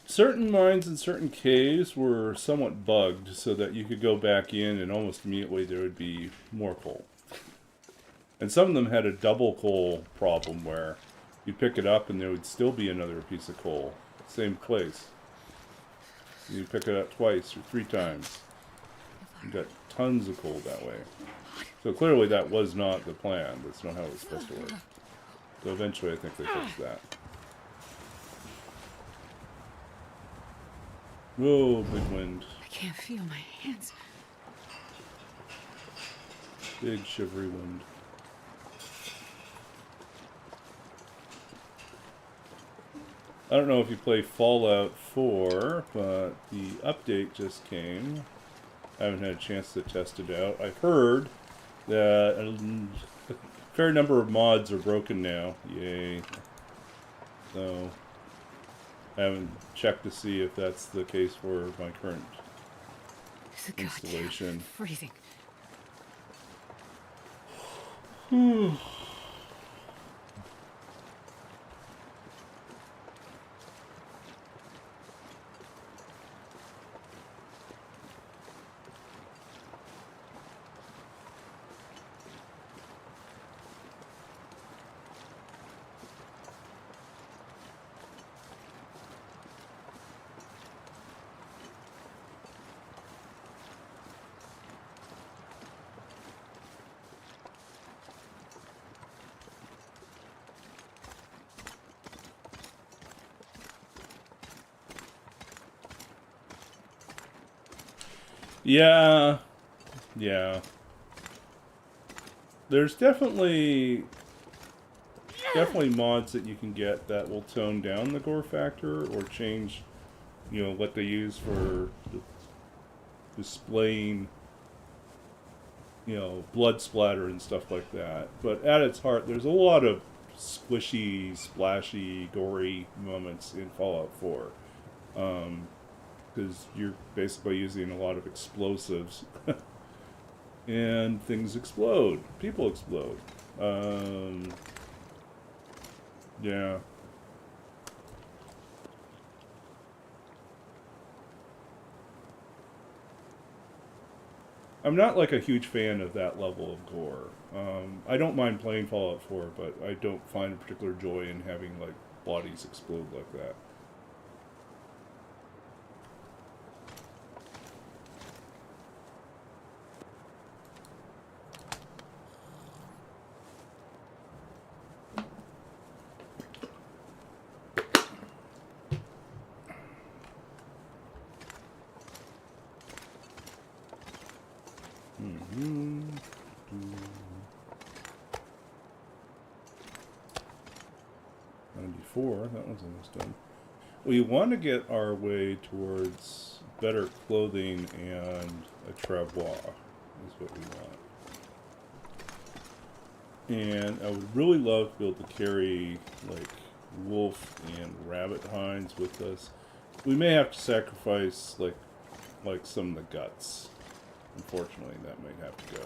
Certain mines and certain caves were somewhat bugged so that you could go back in and almost immediately there would be more coal. And some of them had a double coal problem where you'd pick it up and there would still be another piece of coal. Same place. You pick it up twice or 3 times. You got tons of coal that way. So clearly that was not the plan. That's not how it was supposed to work. So eventually I think they fixed that. Whoa, big wind. I can't feel my hands. Big shivery wind. I don't know if you play Fallout 4, but the update just came. I haven't had a chance to test it out. I've heard that a fair number of mods are broken now. Yay. So, I haven't checked to see if that's the case for my current installation. Freezing. Yeah, yeah. There's definitely mods that you can get that will tone down the gore factor or change, what they use for displaying, blood splatter and stuff like that. But at its heart, there's a lot of squishy, splashy, gory moments in Fallout 4. Because you're basically using a lot of explosives. And things explode. People explode. Yeah. I'm not like a huge fan of that level of gore. I don't mind playing Fallout 4, but I don't find a particular joy in having like bodies explode like that. Mm-hmm. 94, that one's almost done. We want to get our way towards better clothing and a travois is what we want. And I would really love to be able to carry like wolf and rabbit hinds with us. We may have to sacrifice like some of the guts. Unfortunately, that might have to go.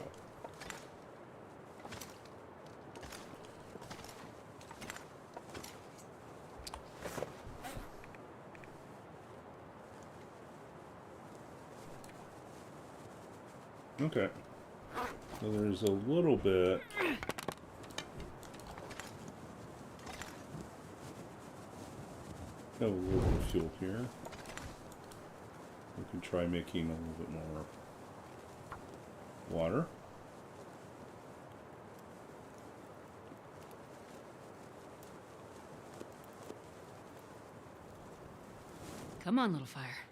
Okay. So there's a little bit. Have a little bit of fuel here. We can try making a little bit more water. Come on, little fire.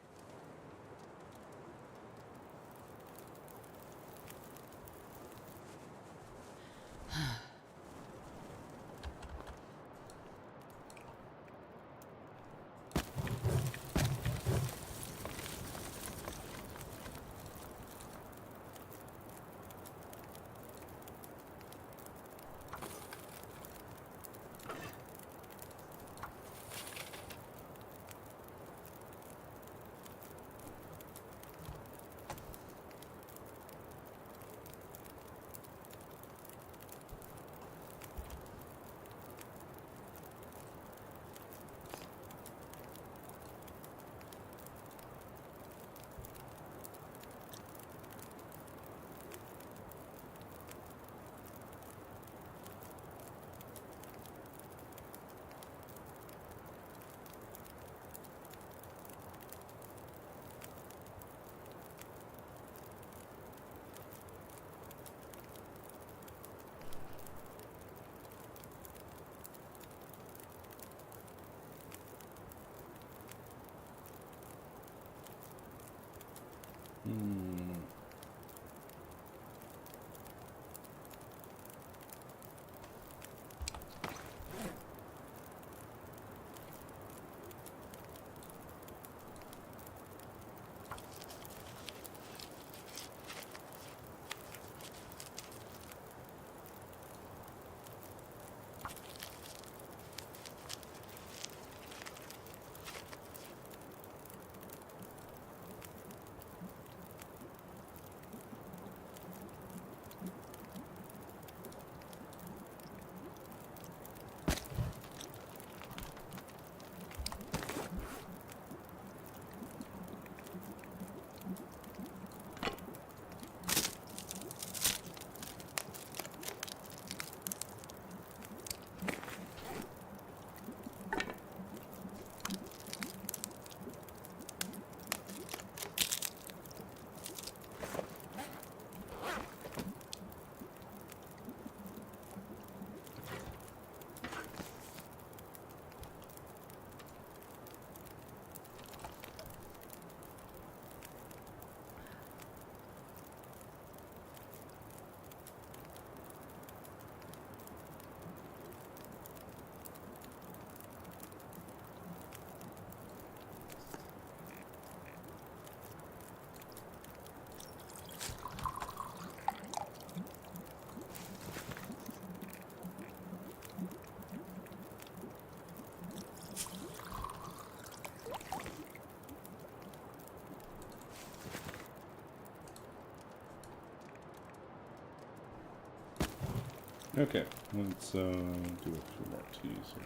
Okay, let's do a few more teas here.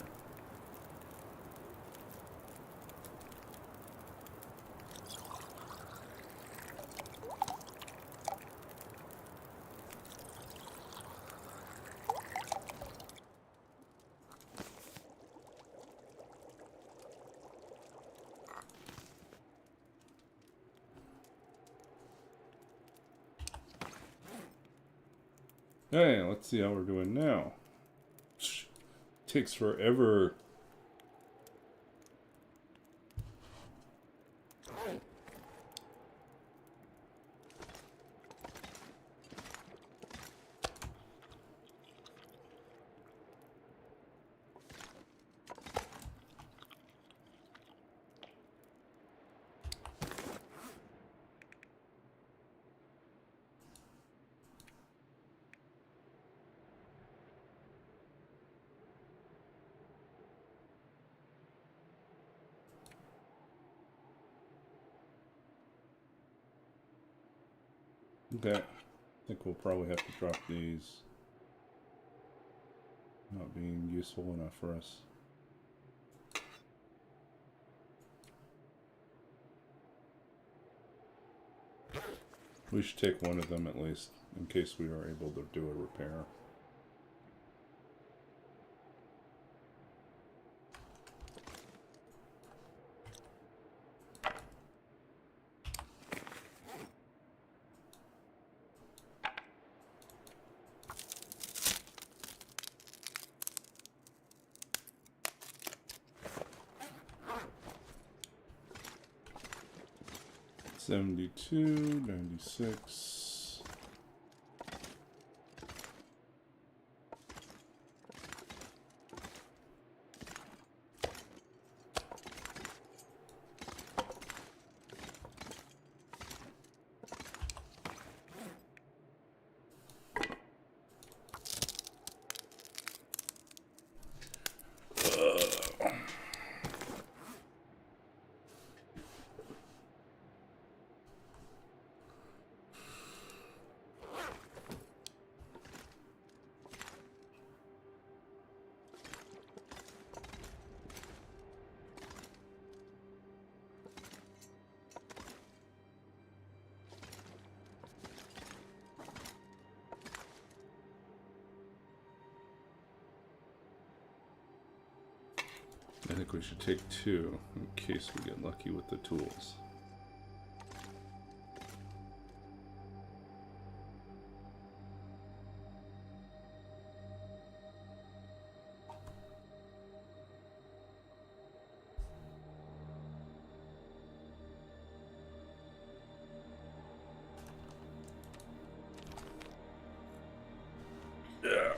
Hey, let's see how we're doing now. Takes forever. Okay, I think we'll probably have to drop these. Not being useful enough for us. We should take one of them at least, in case we are able to do a repair. $72, $96. I think we should take two in case we get lucky with the tools. Yeah.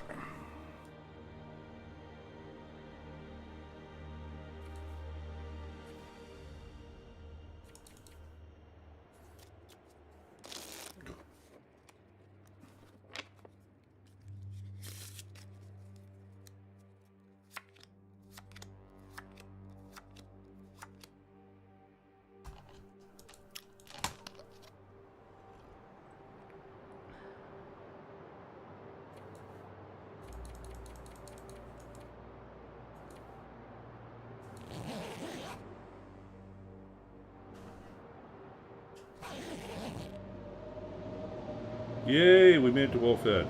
Yay, we made it to Wolfhead.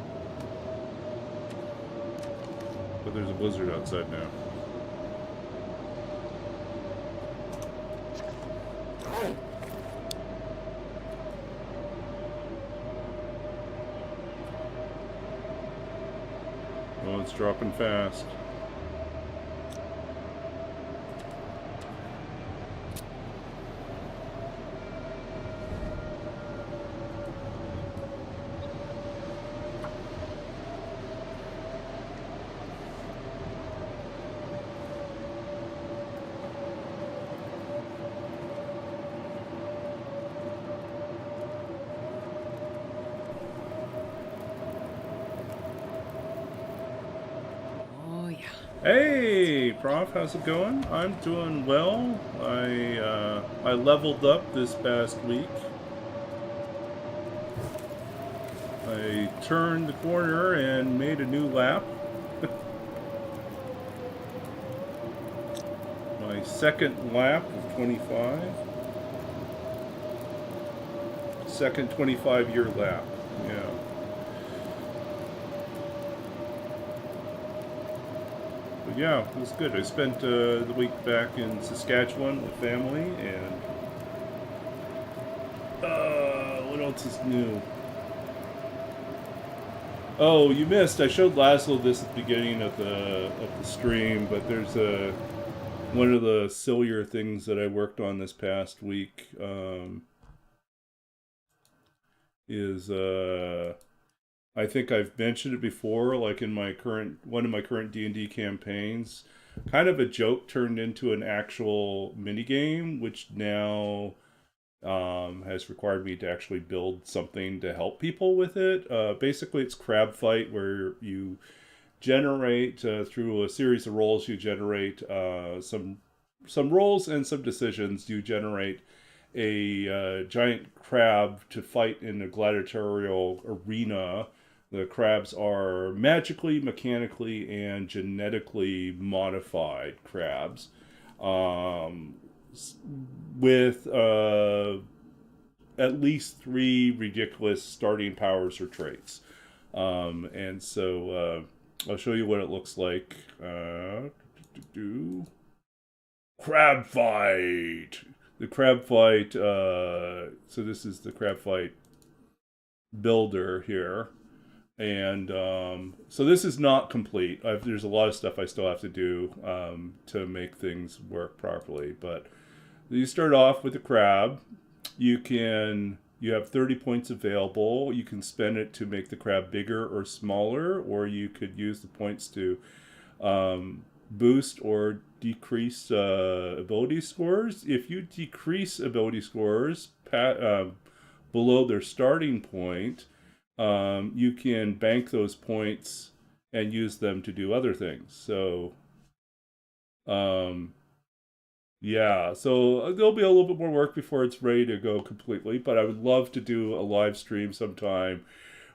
But there's a blizzard outside now. Oh, it's dropping fast. Hey, Prof, how's it going? I'm doing well. I leveled up this past week. I turned the corner and made a new lap. My second lap of 25. Second 25-year lap. Yeah. But yeah, it was good. I spent the week back in Saskatchewan with family, and what else is new? Oh, you missed. I showed Laszlo this at the beginning of the stream, but there's a one of the sillier things that I worked on this past week is I think I've mentioned it before, like in my current one of my current D&D campaigns. Kind of a joke turned into an actual mini game, which now has required me to actually build something to help people with it. Basically, it's crab fight where you generate through a series of rolls. You generate some rolls and some decisions. You generate a giant crab to fight in a gladiatorial arena. The crabs are magically, mechanically, and genetically modified crabs, um, with at least 3 ridiculous starting powers or traits. And so I'll show you what it looks like. Crab fight. The crab fight. So this is the crab fight builder here, and so this is not complete. There's a lot of stuff I still have to do to make things work properly. But you start off with the crab. You have 30 points available. You can spend it to make the crab bigger or smaller, or you could use the points to boost or decrease ability scores. If you decrease ability scores below their starting point, you can bank those points and use them to do other things. So, yeah, so there'll be a little bit more work before it's ready to go completely, but I would love to do a live stream sometime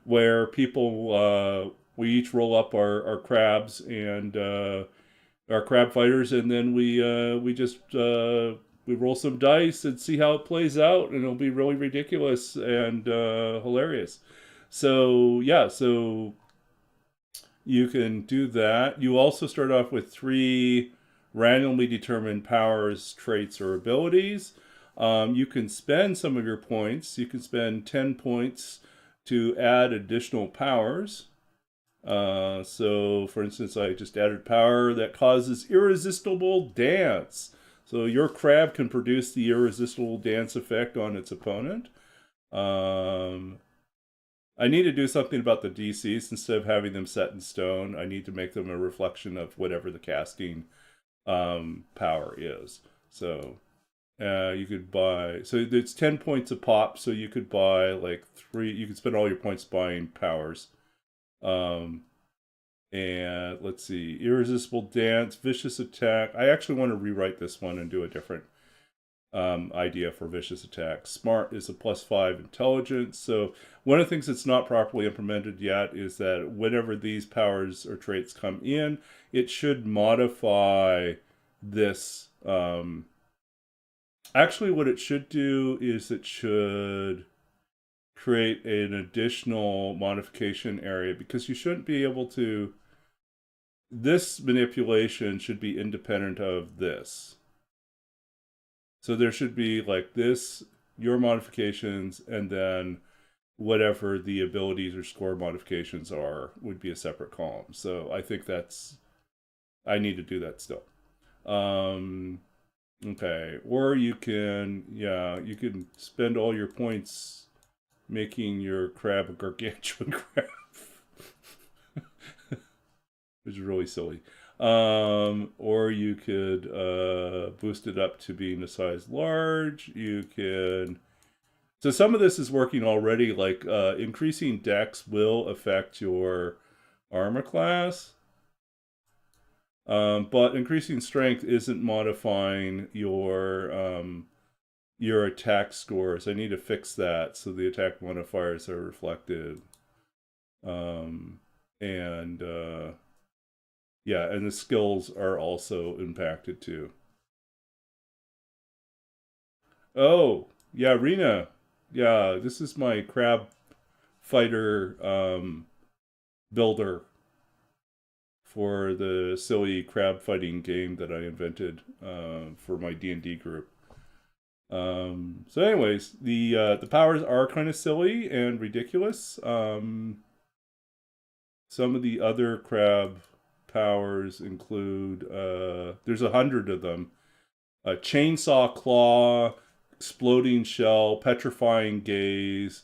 where people, we each roll up our crabs and our crab fighters, and then we just we roll some dice and see how it plays out, and it'll be really ridiculous and hilarious. So yeah, so you can do that. You also start off with 3 randomly determined powers, traits, or abilities. You can spend some of your points. You can spend 10 points to add additional powers. So, for instance, I just added power that causes irresistible dance. So your crab can produce the irresistible dance effect on its opponent. I need to do something about the DCs. Instead of having them set in stone, I need to make them a reflection of whatever the casting power is. So you could buy, so it's 10 points a pop, so you could buy like 3, you could spend all your points buying powers. And let's see, irresistible dance, vicious attack. I actually want to rewrite this one and do a different idea for vicious attack. Smart is a +5 intelligence. So one of the things that's not properly implemented yet is that whenever these powers or traits come in, it should modify this. Actually, what it should do is it should create an additional modification area, because you shouldn't be able to, this manipulation should be independent of this. So there should be like this, your modifications, and then whatever the abilities or score modifications are would be a separate column. So I think I need to do that still. Okay, or you can, yeah, you can spend all your points making your crab a gargantuan crab. Which is really silly. Or you could boost it up to being a size large. You can. So some of this is working already, like increasing dex will affect your armor class. But increasing strength isn't modifying your attack scores. I need to fix that so the attack modifiers are reflected. And yeah, and the skills are also impacted too. Oh, yeah, Rena. Yeah, this is my crab fighter builder for the silly crab fighting game that I invented for my D&D group. So, anyways, the powers are kind of silly and ridiculous. Some of the other crab powers include there's 100 of them: a chainsaw claw, exploding shell, petrifying gaze,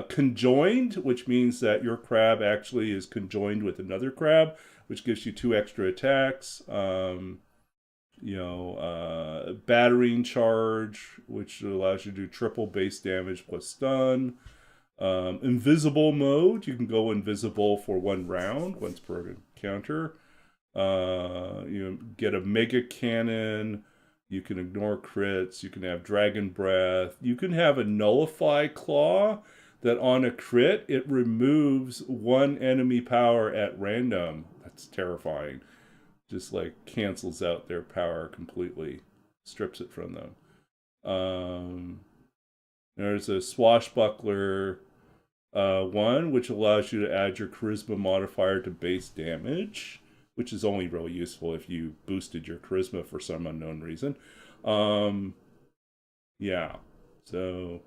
conjoined, which means that your crab actually is conjoined with another crab, which gives you 2 extra attacks. Battering charge, which allows you to do triple base damage plus stun. Invisible mode, you can go invisible for 1 round, once per encounter. You get a mega cannon. You can ignore crits. You can have dragon breath. You can have a nullify claw that on a crit it removes 1 enemy power at random. That's terrifying. Just like cancels out their power completely, strips it from them. There's a swashbuckler one, which allows you to add your charisma modifier to base damage, which is only really useful if you boosted your charisma for some unknown reason. Yeah, so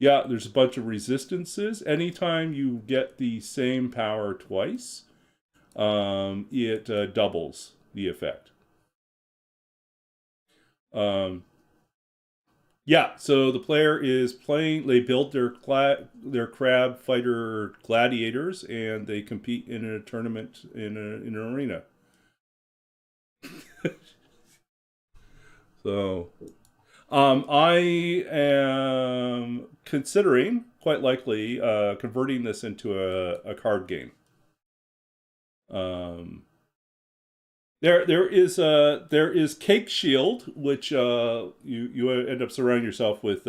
yeah, there's a bunch of resistances. Anytime you get the same power twice, it doubles the effect. Yeah, so the player is playing. They build their crab fighter gladiators, and they compete in a tournament in an arena. So, I am considering, quite likely, converting this into a card game. There is Cake Shield, which you end up surrounding yourself with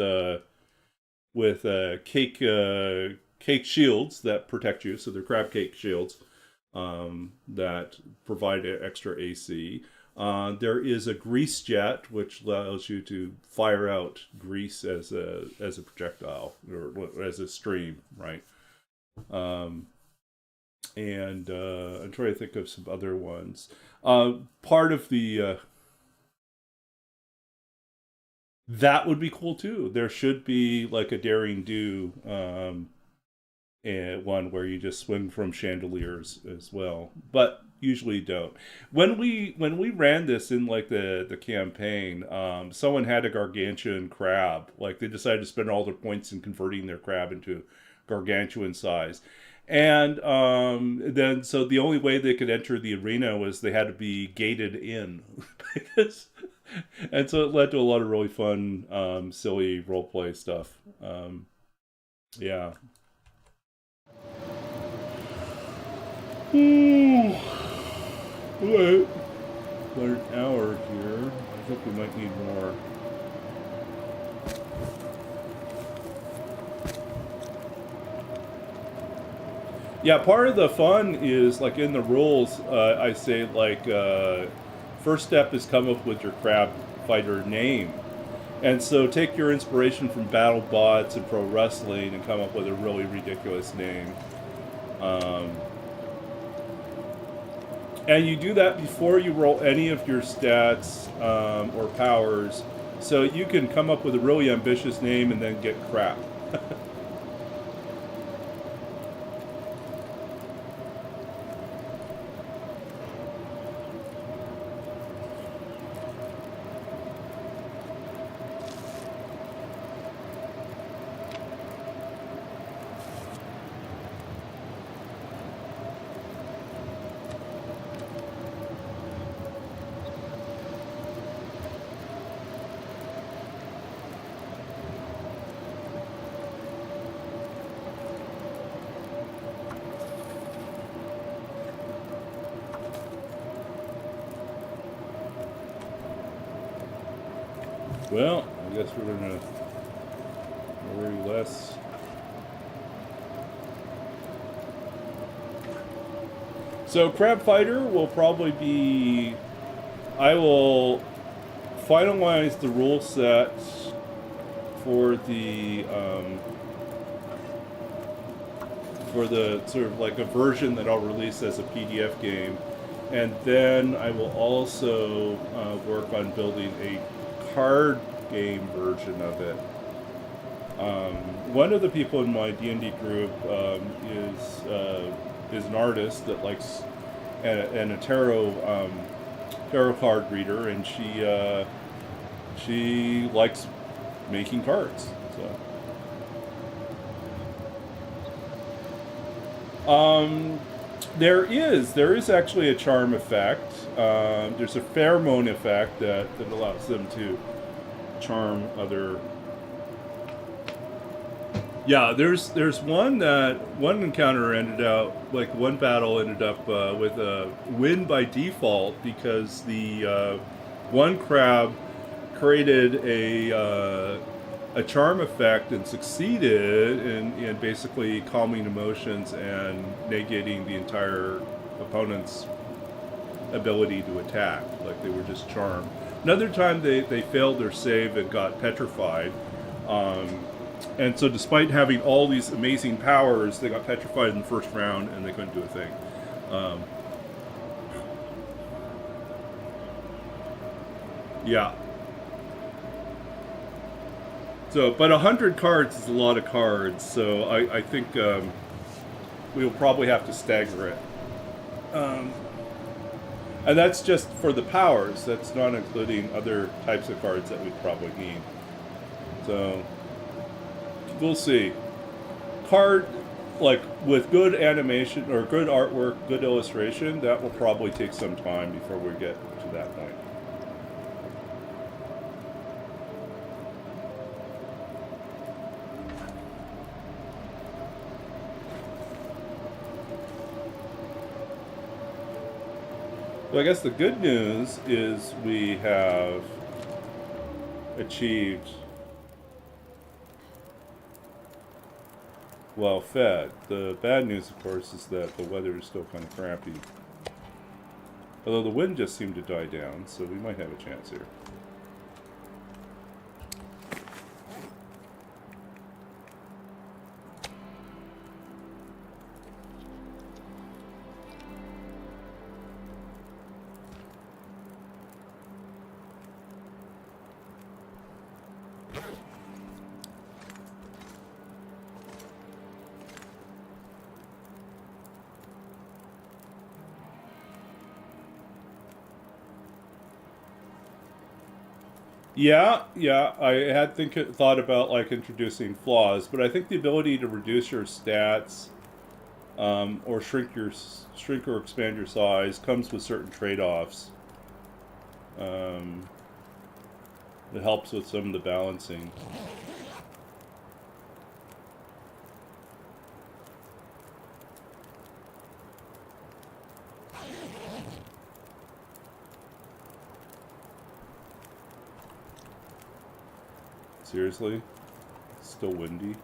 cake shields that protect you. So they're crab cake shields that provide extra AC. There is a grease jet, which allows you to fire out grease as a projectile or as a stream, right? And I'm trying to think of some other ones. Part of the that would be cool too. There should be like a daring do and one where you just swing from chandeliers as well, but usually don't. When we ran this in like the campaign, someone had a gargantuan crab. Like they decided to spend all their points in converting their crab into gargantuan size. And then, so the only way they could enter the arena was they had to be gated in, because, and so it led to a lot of really fun, silly roleplay stuff. Yeah. Ooh. Alright. About an hour here. I think we might need more. Yeah, part of the fun is like in the rules. I say like first step is come up with your crab fighter name, and so take your inspiration from battle bots and pro wrestling and come up with a really ridiculous name. And you do that before you roll any of your stats or powers, so you can come up with a really ambitious name and then get crap. Well, I guess we're gonna worry less So Crab Fighter will probably be... I will finalize the rule set for the sort of like a version that I'll release as a PDF game, and then I will also work on building a card game version of it. One of the people in my D&D group is an artist that likes and a tarot card reader, and she likes making cards. So there is actually a charm effect. There's a pheromone effect that allows them to charm other. Yeah, there's one encounter ended up, like one battle ended up with a win by default because the one crab created a charm effect and succeeded in basically calming emotions and negating the entire opponent's ability to attack. Like they were just charmed. Another time they failed their save and got petrified. And so despite having all these amazing powers, they got petrified in the first round and they couldn't do a thing. Yeah. So, but 100 cards is a lot of cards, so I think we'll probably have to stagger it. And that's just for the powers. That's not including other types of cards that we'd probably need. So, we'll see. Card, like, with good animation, or good artwork, good illustration, that will probably take some time before we get to that point. So I guess the good news is we have achieved well fed. The bad news, of course, is that the weather is still kind of crappy. Although the wind just seemed to die down, so we might have a chance here. Yeah, I had thought about like introducing flaws, but I think the ability to reduce your stats, or shrink or expand your size comes with certain trade-offs. It helps with some of the balancing. Seriously? It's still windy?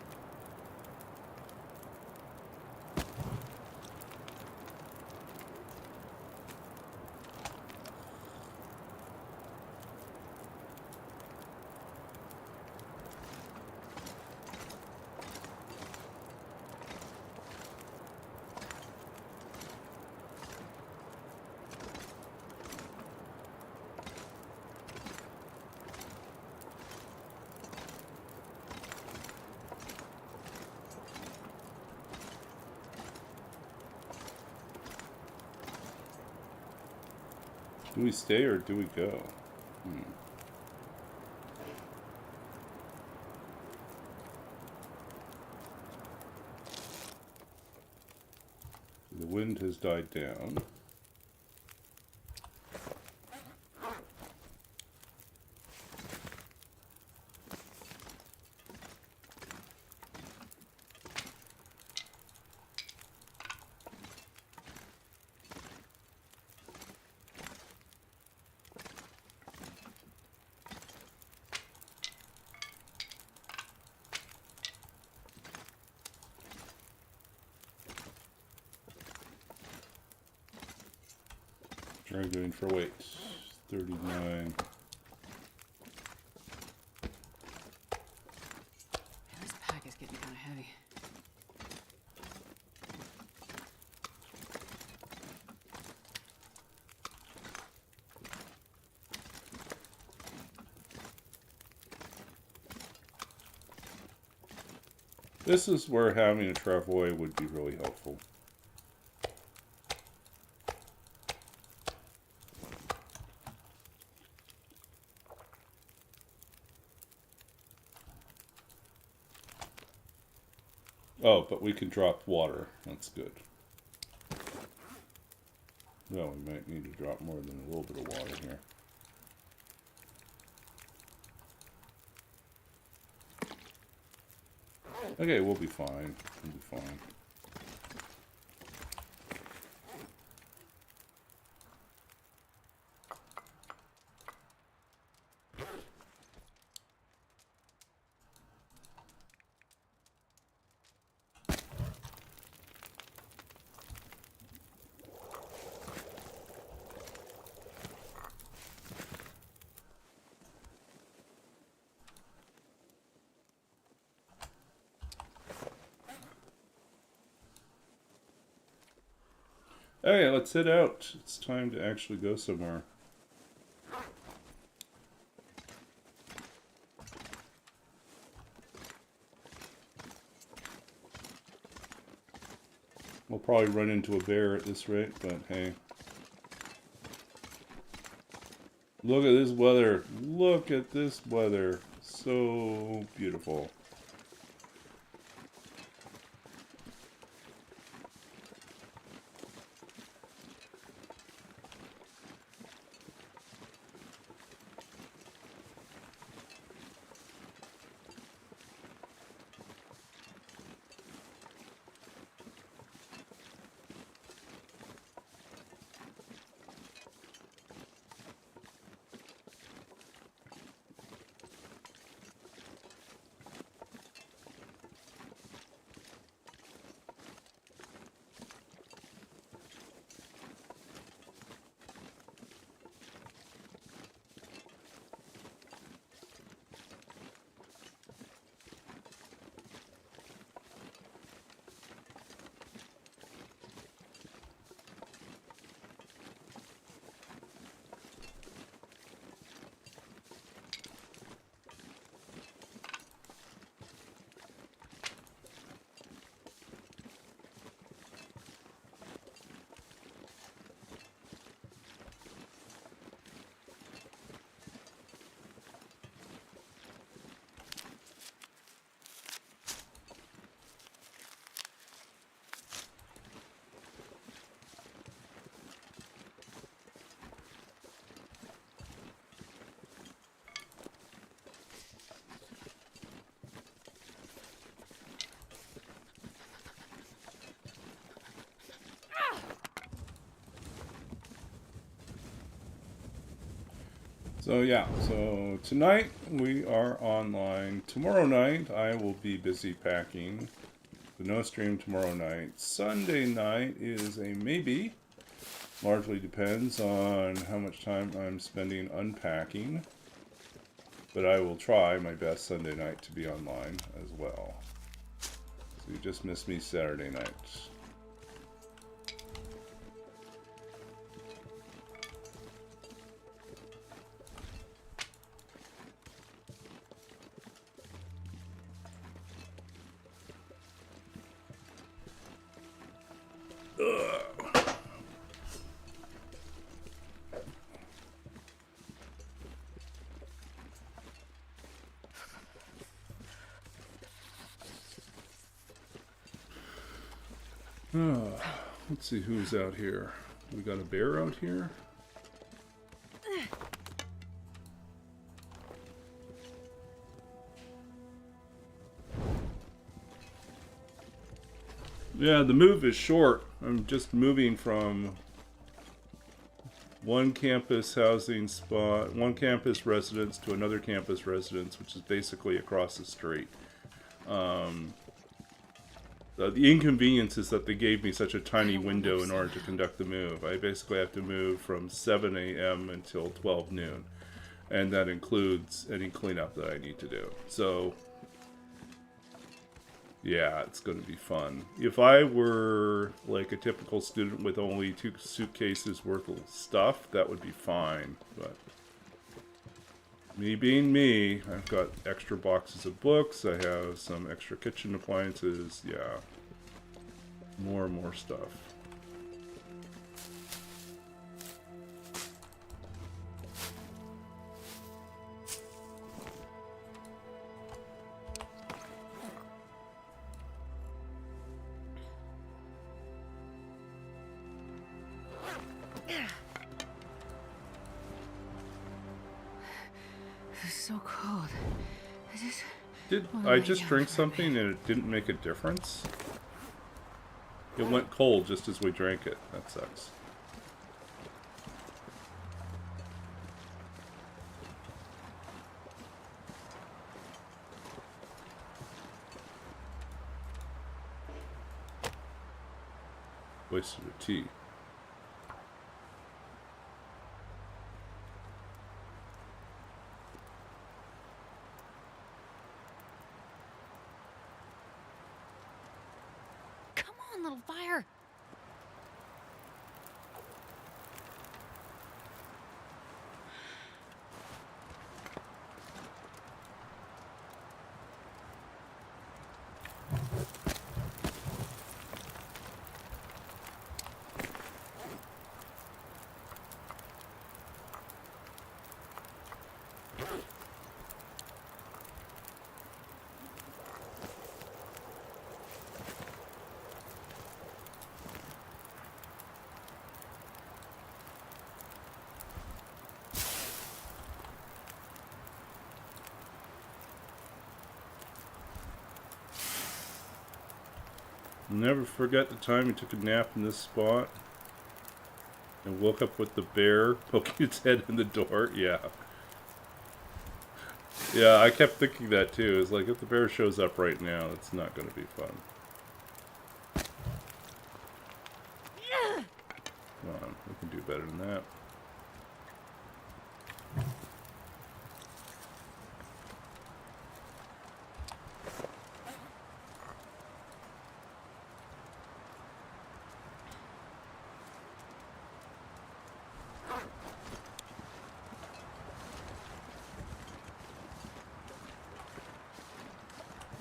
Do we stay or do we go? The wind has died down. Arguing for weight. 39. This pack is getting kind of heavy. This is where having a travois would be really helpful. Oh, but we can drop water. That's good. Well, we might need to drop more than a little bit of water here. Okay, we'll be fine. We'll be fine. Okay, let's head out. It's time to actually go somewhere. We'll probably run into a bear at this rate, but hey. Look at this weather. Look at this weather. So beautiful. So yeah, so tonight we are online. Tomorrow night I will be busy packing. So no stream tomorrow night. Sunday night is a maybe. Largely depends on how much time I'm spending unpacking. But I will try my best Sunday night to be online as well. So you just missed me Saturday night. Let's see who's out here. We got a bear out here? Yeah, the move is short. I'm just moving from one campus housing spot, one campus residence to another campus residence, which is basically across the street. The inconvenience is that they gave me such a I tiny don't want window much in order to sound. conduct the move. I basically have to move from 7 a.m. until 12 noon. And that includes any cleanup that I need to do. So, yeah, it's going to be fun. If I were like a typical student with only 2 suitcases worth of stuff, that would be fine. But me being me, I've got extra boxes of books. I have some extra kitchen appliances. Yeah, more and more stuff. It's so cold. Did want to I lay just down drink for a something bit. and it didn't make a difference? It went cold just as we drank it. That sucks. Wasted a tea. Come on, little fire. Never forget the time he took a nap in this spot and woke up with the bear poking its head in the door. Yeah. Yeah, I kept thinking that too. It's like, if the bear shows up right now, it's not going to be fun. Come on, we can do better than that.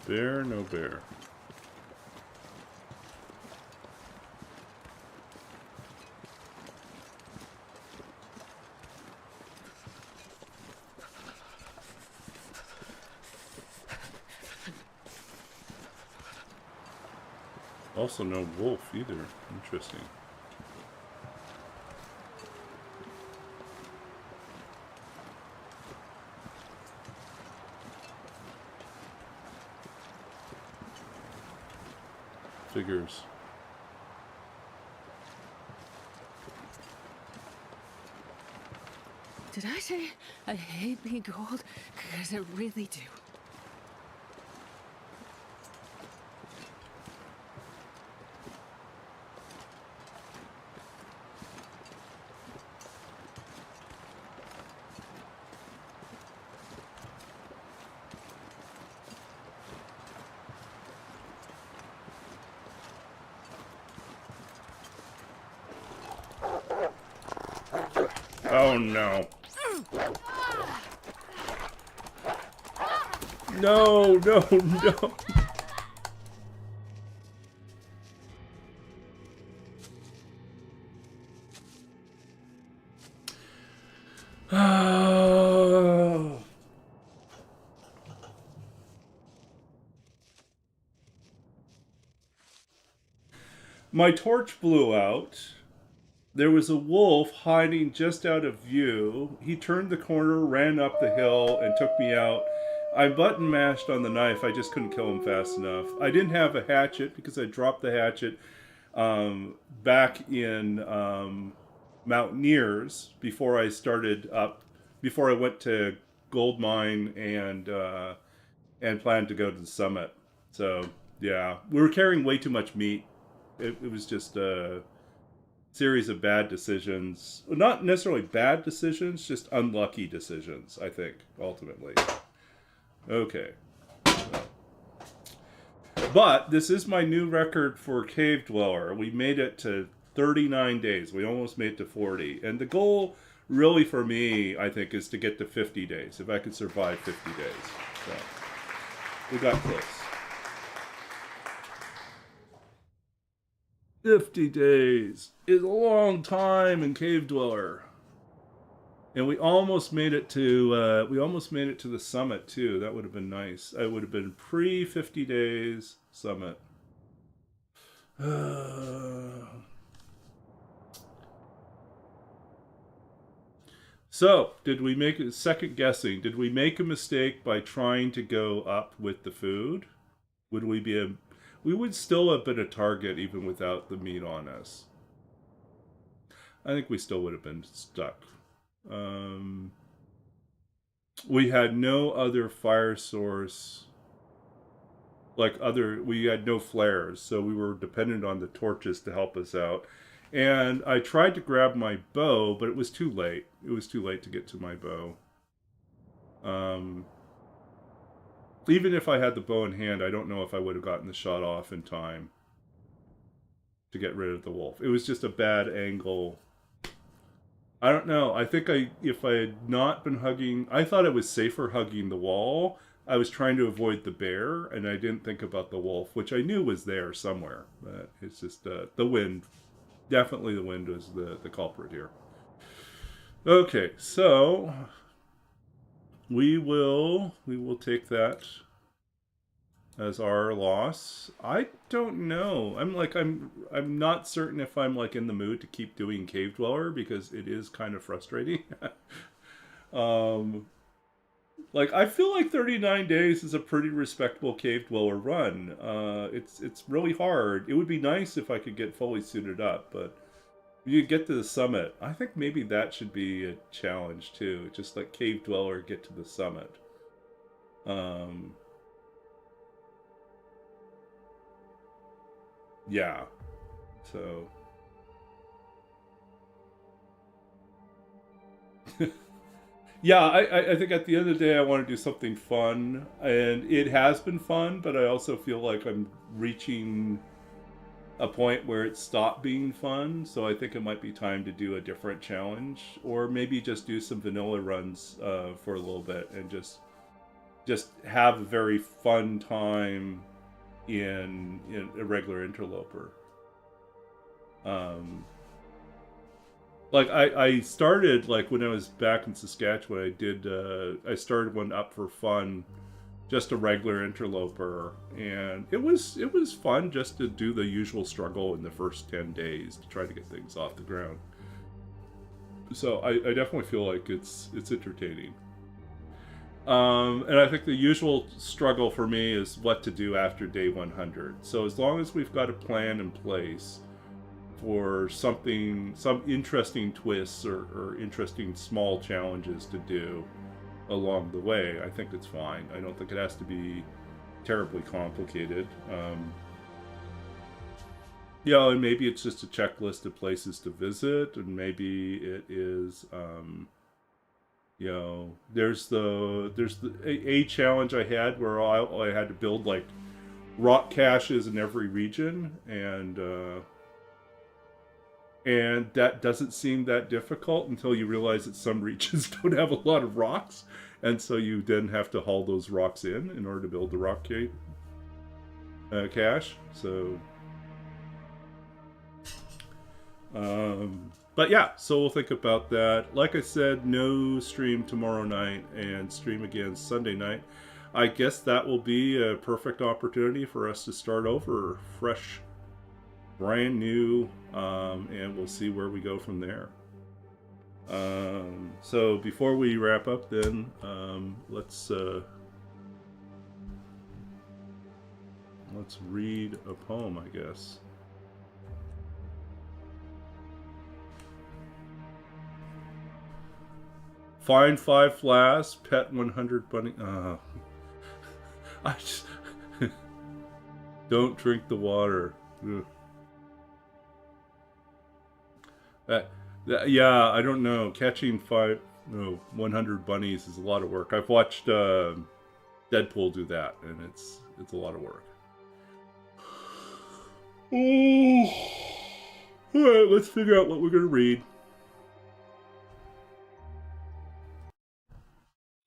Bear, no bear. Also no wolf either. Interesting. Figures. Did I say I hate being cold? Because I really do. Oh no. No, no, no. My torch blew out. There was a wolf hiding just out of view. He turned the corner, ran up the hill, and took me out. I button mashed on the knife. I just couldn't kill him fast enough. I didn't have a hatchet because I dropped the hatchet back in Mountaineers before I started up, before I went to Gold Mine and planned to go to the summit. So Yeah, we were carrying way too much meat. It was just a series of bad decisions. Not necessarily bad decisions, just unlucky decisions, I think, ultimately. Okay. But this is my new record for Cave Dweller. We made it to 39 days. We almost made it to 40. And the goal, really, for me, I think, is to get to 50 days. If I could survive 50 days. So, we got close. 50 days is a long time in Cave Dweller. And we almost made it to the summit too. That would have been nice. It would have been pre 50 days summit. So, did we make a second guessing? Did we make a mistake by trying to go up with the food? Would we be a we would still have been a target even without the meat on us. I think we still would have been stuck. We had no other fire source, we had no flares, so we were dependent on the torches to help us out. And I tried to grab my bow, but it was too late. It was too late to get to my bow. Even if I had the bow in hand, I don't know if I would have gotten the shot off in time to get rid of the wolf. It was just a bad angle. I don't know. I think if I had not been hugging, I thought it was safer hugging the wall. I was trying to avoid the bear, and I didn't think about the wolf, which I knew was there somewhere. But it's just the wind. Definitely the wind was the culprit here. Okay, so we will take that as our loss. I don't know. I'm not certain if I'm like in the mood to keep doing Cave Dweller because it is kind of frustrating. I feel like 39 days is a pretty respectable Cave Dweller run. It's really hard. It would be nice if I could get fully suited up, but you get to the summit. I think maybe that should be a challenge too. Just like Cave Dweller, get to the summit. Yeah. So. Yeah, I think at the end of the day, I want to do something fun. And it has been fun, but I also feel like I'm reaching a point where it stopped being fun. So I think it might be time to do a different challenge. Or maybe just do some vanilla runs for a little bit and just have a very fun time in a regular interloper. I started when I was back in Saskatchewan. I started one up for fun, just a regular interloper, and it was fun just to do the usual struggle in the first 10 days to try to get things off the ground. So I definitely feel like it's entertaining. And I think the usual struggle for me is what to do after day 100. So as long as we've got a plan in place for some interesting twists or interesting small challenges to do along the way, I think it's fine. I don't think it has to be terribly complicated. And maybe it's just a checklist of places to visit, and maybe it is there's a challenge I had where I had to build rock caches in every region, and that doesn't seem that difficult until you realize that some regions don't have a lot of rocks, and so you then have to haul those rocks in order to build the rock cache. So but yeah, so we'll think about that. Like I said, no stream tomorrow night and stream again Sunday night. I guess that will be a perfect opportunity for us to start over fresh, brand new, and we'll see where we go from there. So before we wrap up then, let's read a poem, I guess. Find 5 flasks, pet 100 bunny. Don't drink the water. Ugh. Yeah, I don't know. Catching 100 bunnies is a lot of work. I've watched Deadpool do that, and it's a lot of work. Oh. All right, let's figure out what we're gonna read.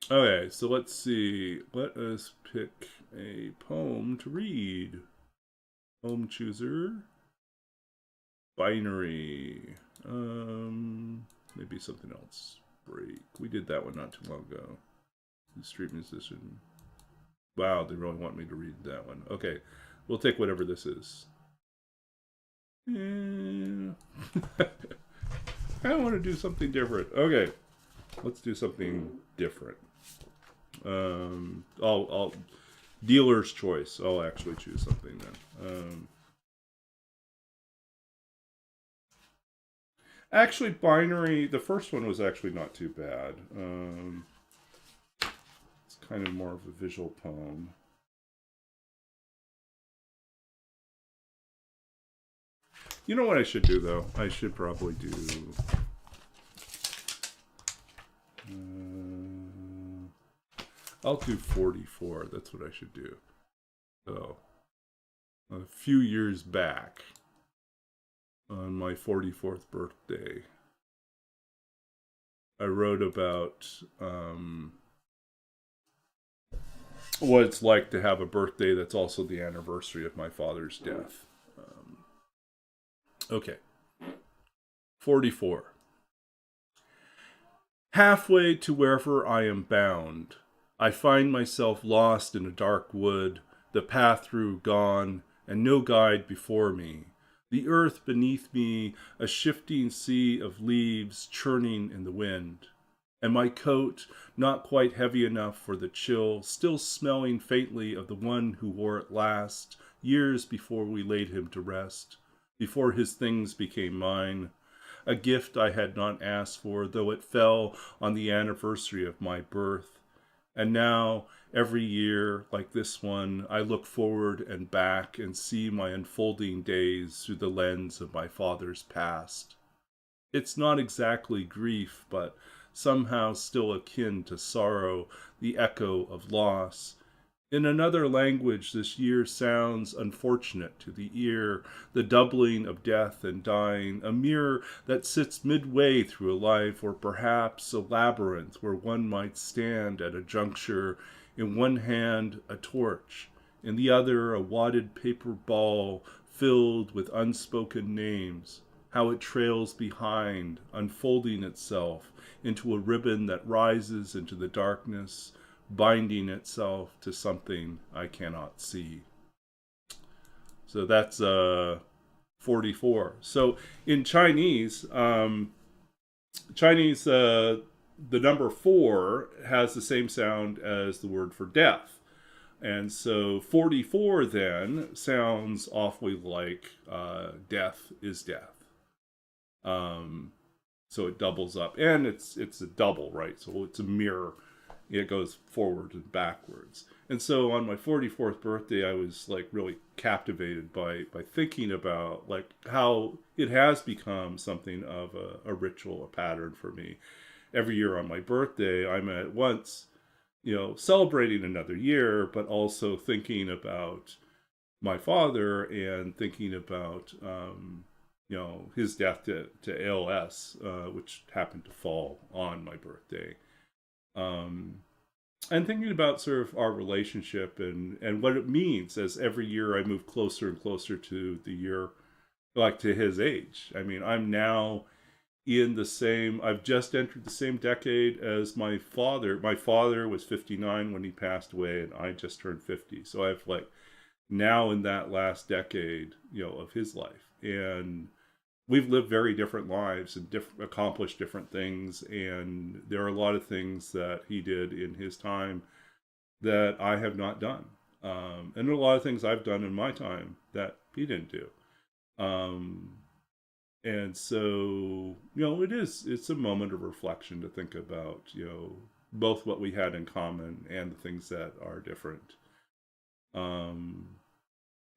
Okay, so let's see. Let us pick a poem to read. Poem chooser. Binary. Maybe something else. Break. We did that one not too long ago. The street musician. Wow, they really want me to read that one. Okay, we'll take whatever this is. I want to do something different. Okay, let's do something different. I'll dealer's choice. I'll actually choose something then. Actually, binary. The first one was actually not too bad. It's kind of more of a visual poem. You know what I should do though? I should probably do. I'll do 44. That's what I should do. So, a few years back, on my 44th birthday, I wrote about what it's like to have a birthday that's also the anniversary of my father's death. Okay. 44. Halfway to wherever I am bound, I find myself lost in a dark wood, the path through gone, and no guide before me. The earth beneath me, a shifting sea of leaves churning in the wind. And my coat, not quite heavy enough for the chill, still smelling faintly of the one who wore it last, years before we laid him to rest, before his things became mine. A gift I had not asked for, though it fell on the anniversary of my birth. And now, every year, like this one, I look forward and back and see my unfolding days through the lens of my father's past. It's not exactly grief, but somehow still akin to sorrow, the echo of loss. In another language, this year sounds unfortunate to the ear, the doubling of death and dying, a mirror that sits midway through a life, or perhaps a labyrinth where one might stand at a juncture, in one hand a torch, in the other a wadded paper ball filled with unspoken names, how it trails behind, unfolding itself into a ribbon that rises into the darkness, binding itself to something I cannot see. So that's 44. So in Chinese, the number 4 has the same sound as the word for death. And so 44 then sounds awfully like death is death. So it doubles up. And it's a double, right? So it's a mirror. It goes forward and backwards. And so on my 44th birthday, I was like really captivated by thinking about like how it has become something of a ritual, a pattern for me. Every year on my birthday, I'm at once, celebrating another year, but also thinking about my father and thinking about, his death to ALS, which happened to fall on my birthday. And thinking about sort of our relationship and what it means as every year I move closer and closer to the year, like to his age. I mean, I'm now I've just entered the same decade as my father. My father was 59 when he passed away, and I just turned 50. So I've like now in that last decade, of his life. And we've lived very different lives and accomplished different things. And there are a lot of things that he did in his time that I have not done. And there are a lot of things I've done in my time that he didn't do. And so, it's a moment of reflection to think about, both what we had in common and the things that are different.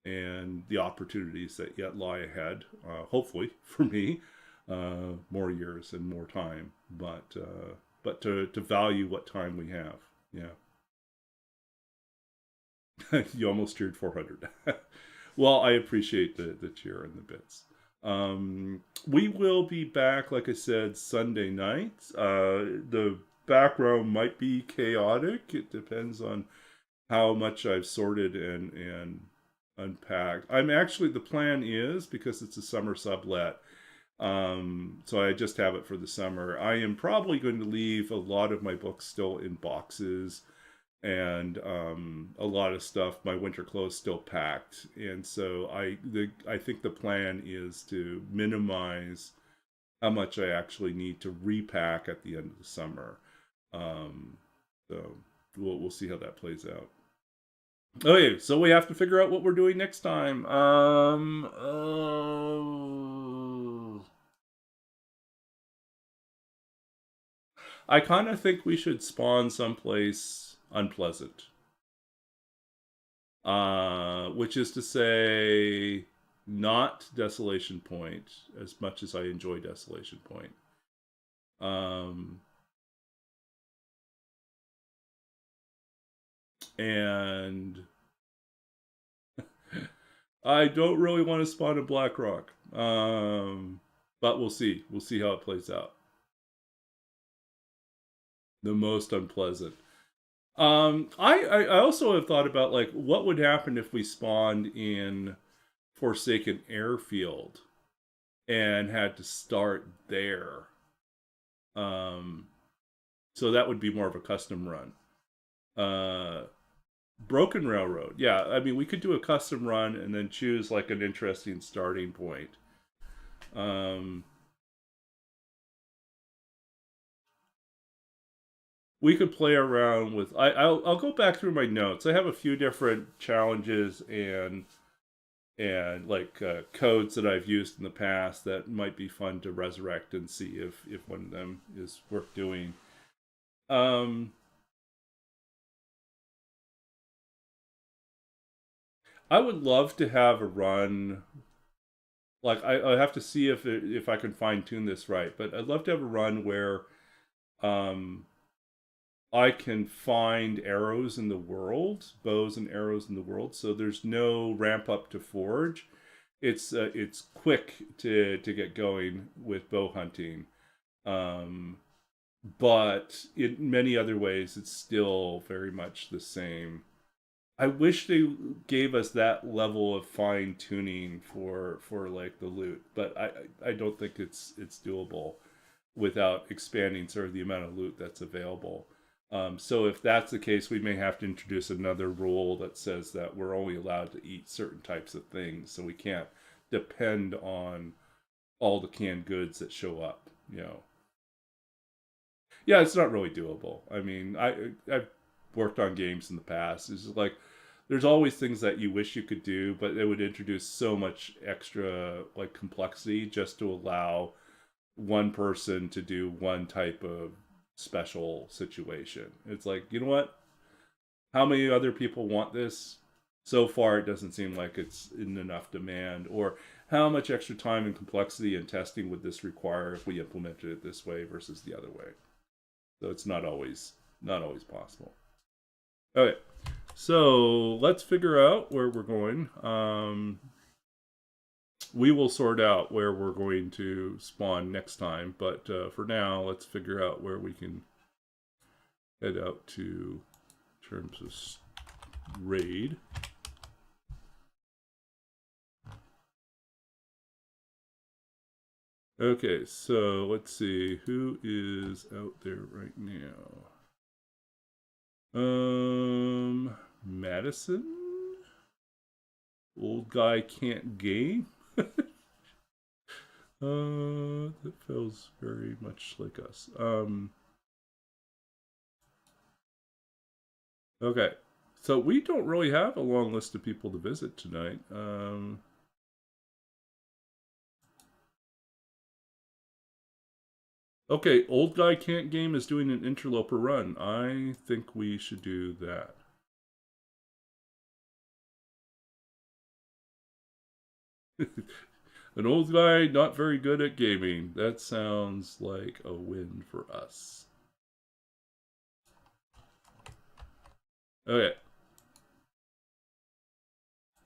and the opportunities that yet lie ahead. Hopefully for me, more years and more time, but to value what time we have. Yeah. You almost cheered 400. Well, I appreciate the cheer and the bits. We will be back, like I said, Sunday night. The background might be chaotic. It depends on how much I've sorted and unpacked. I'm actually, the plan is, because it's a summer sublet, so I just have it for the summer. I am probably going to leave a lot of my books still in boxes, and a lot of stuff, my winter clothes still packed. And so I think the plan is to minimize how much I actually need to repack at the end of the summer. So we'll see how that plays out. Okay, so we have to figure out what we're doing next time. I kind of think we should spawn someplace unpleasant. Which is to say, not Desolation Point, as much as I enjoy Desolation Point. And I don't really want to spawn a Black Rock. But we'll see. We'll see how it plays out. The most unpleasant. I also have thought about, like, what would happen if we spawned in Forsaken Airfield and had to start there. So that would be more of a custom run. Broken Railroad. Yeah, I mean, we could do a custom run and then choose like an interesting starting point. We could play around with. I'll go back through my notes. I have a few different challenges and like codes that I've used in the past that might be fun to resurrect and see if one of them is worth doing. I would love to have a run. Like I have to see if I can fine tune this right, but I'd love to have a run where um, I can find arrows in the world, bows and arrows in the world. So there's no ramp up to forge. It's quick to get going with bow hunting, um, but in many other ways, it's still very much the same. I wish they gave us that level of fine tuning for like the loot, but I don't think it's doable without expanding sort of the amount of loot that's available. So if that's the case, we may have to introduce another rule that says that we're only allowed to eat certain types of things, so we can't depend on all the canned goods that show up. You know, yeah, it's not really doable. I mean, I've worked on games in the past. It's just like there's always things that you wish you could do, but it would introduce so much extra like complexity just to allow one person to do one type of special situation. It's like, you know what? How many other people want this? So far, it doesn't seem like it's in enough demand. Or how much extra time and complexity and testing would this require if we implemented it this way versus the other way? So it's not always possible. Okay, so let's figure out where we're going. We will sort out where we're going to spawn next time, but for now, let's figure out where we can head out to in terms of raid. Okay, so let's see who is out there right now. Madison? Old guy can't game? That feels very much like us. Okay. So we don't really have a long list of people to visit tonight. Okay, old guy can't game is doing an interloper run. I think we should do that. An old guy not very good at gaming. That sounds like a win for us. Okay.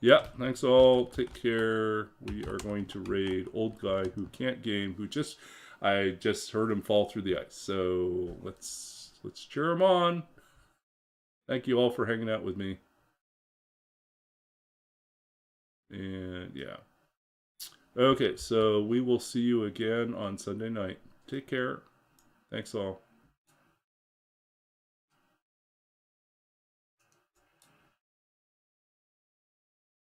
Yeah, thanks all. Take care. We are going to raid old guy who can't game, I just heard him fall through the ice. So let's cheer him on. Thank you all for hanging out with me. And yeah. Okay, so we will see you again on Sunday night. Take care. Thanks all.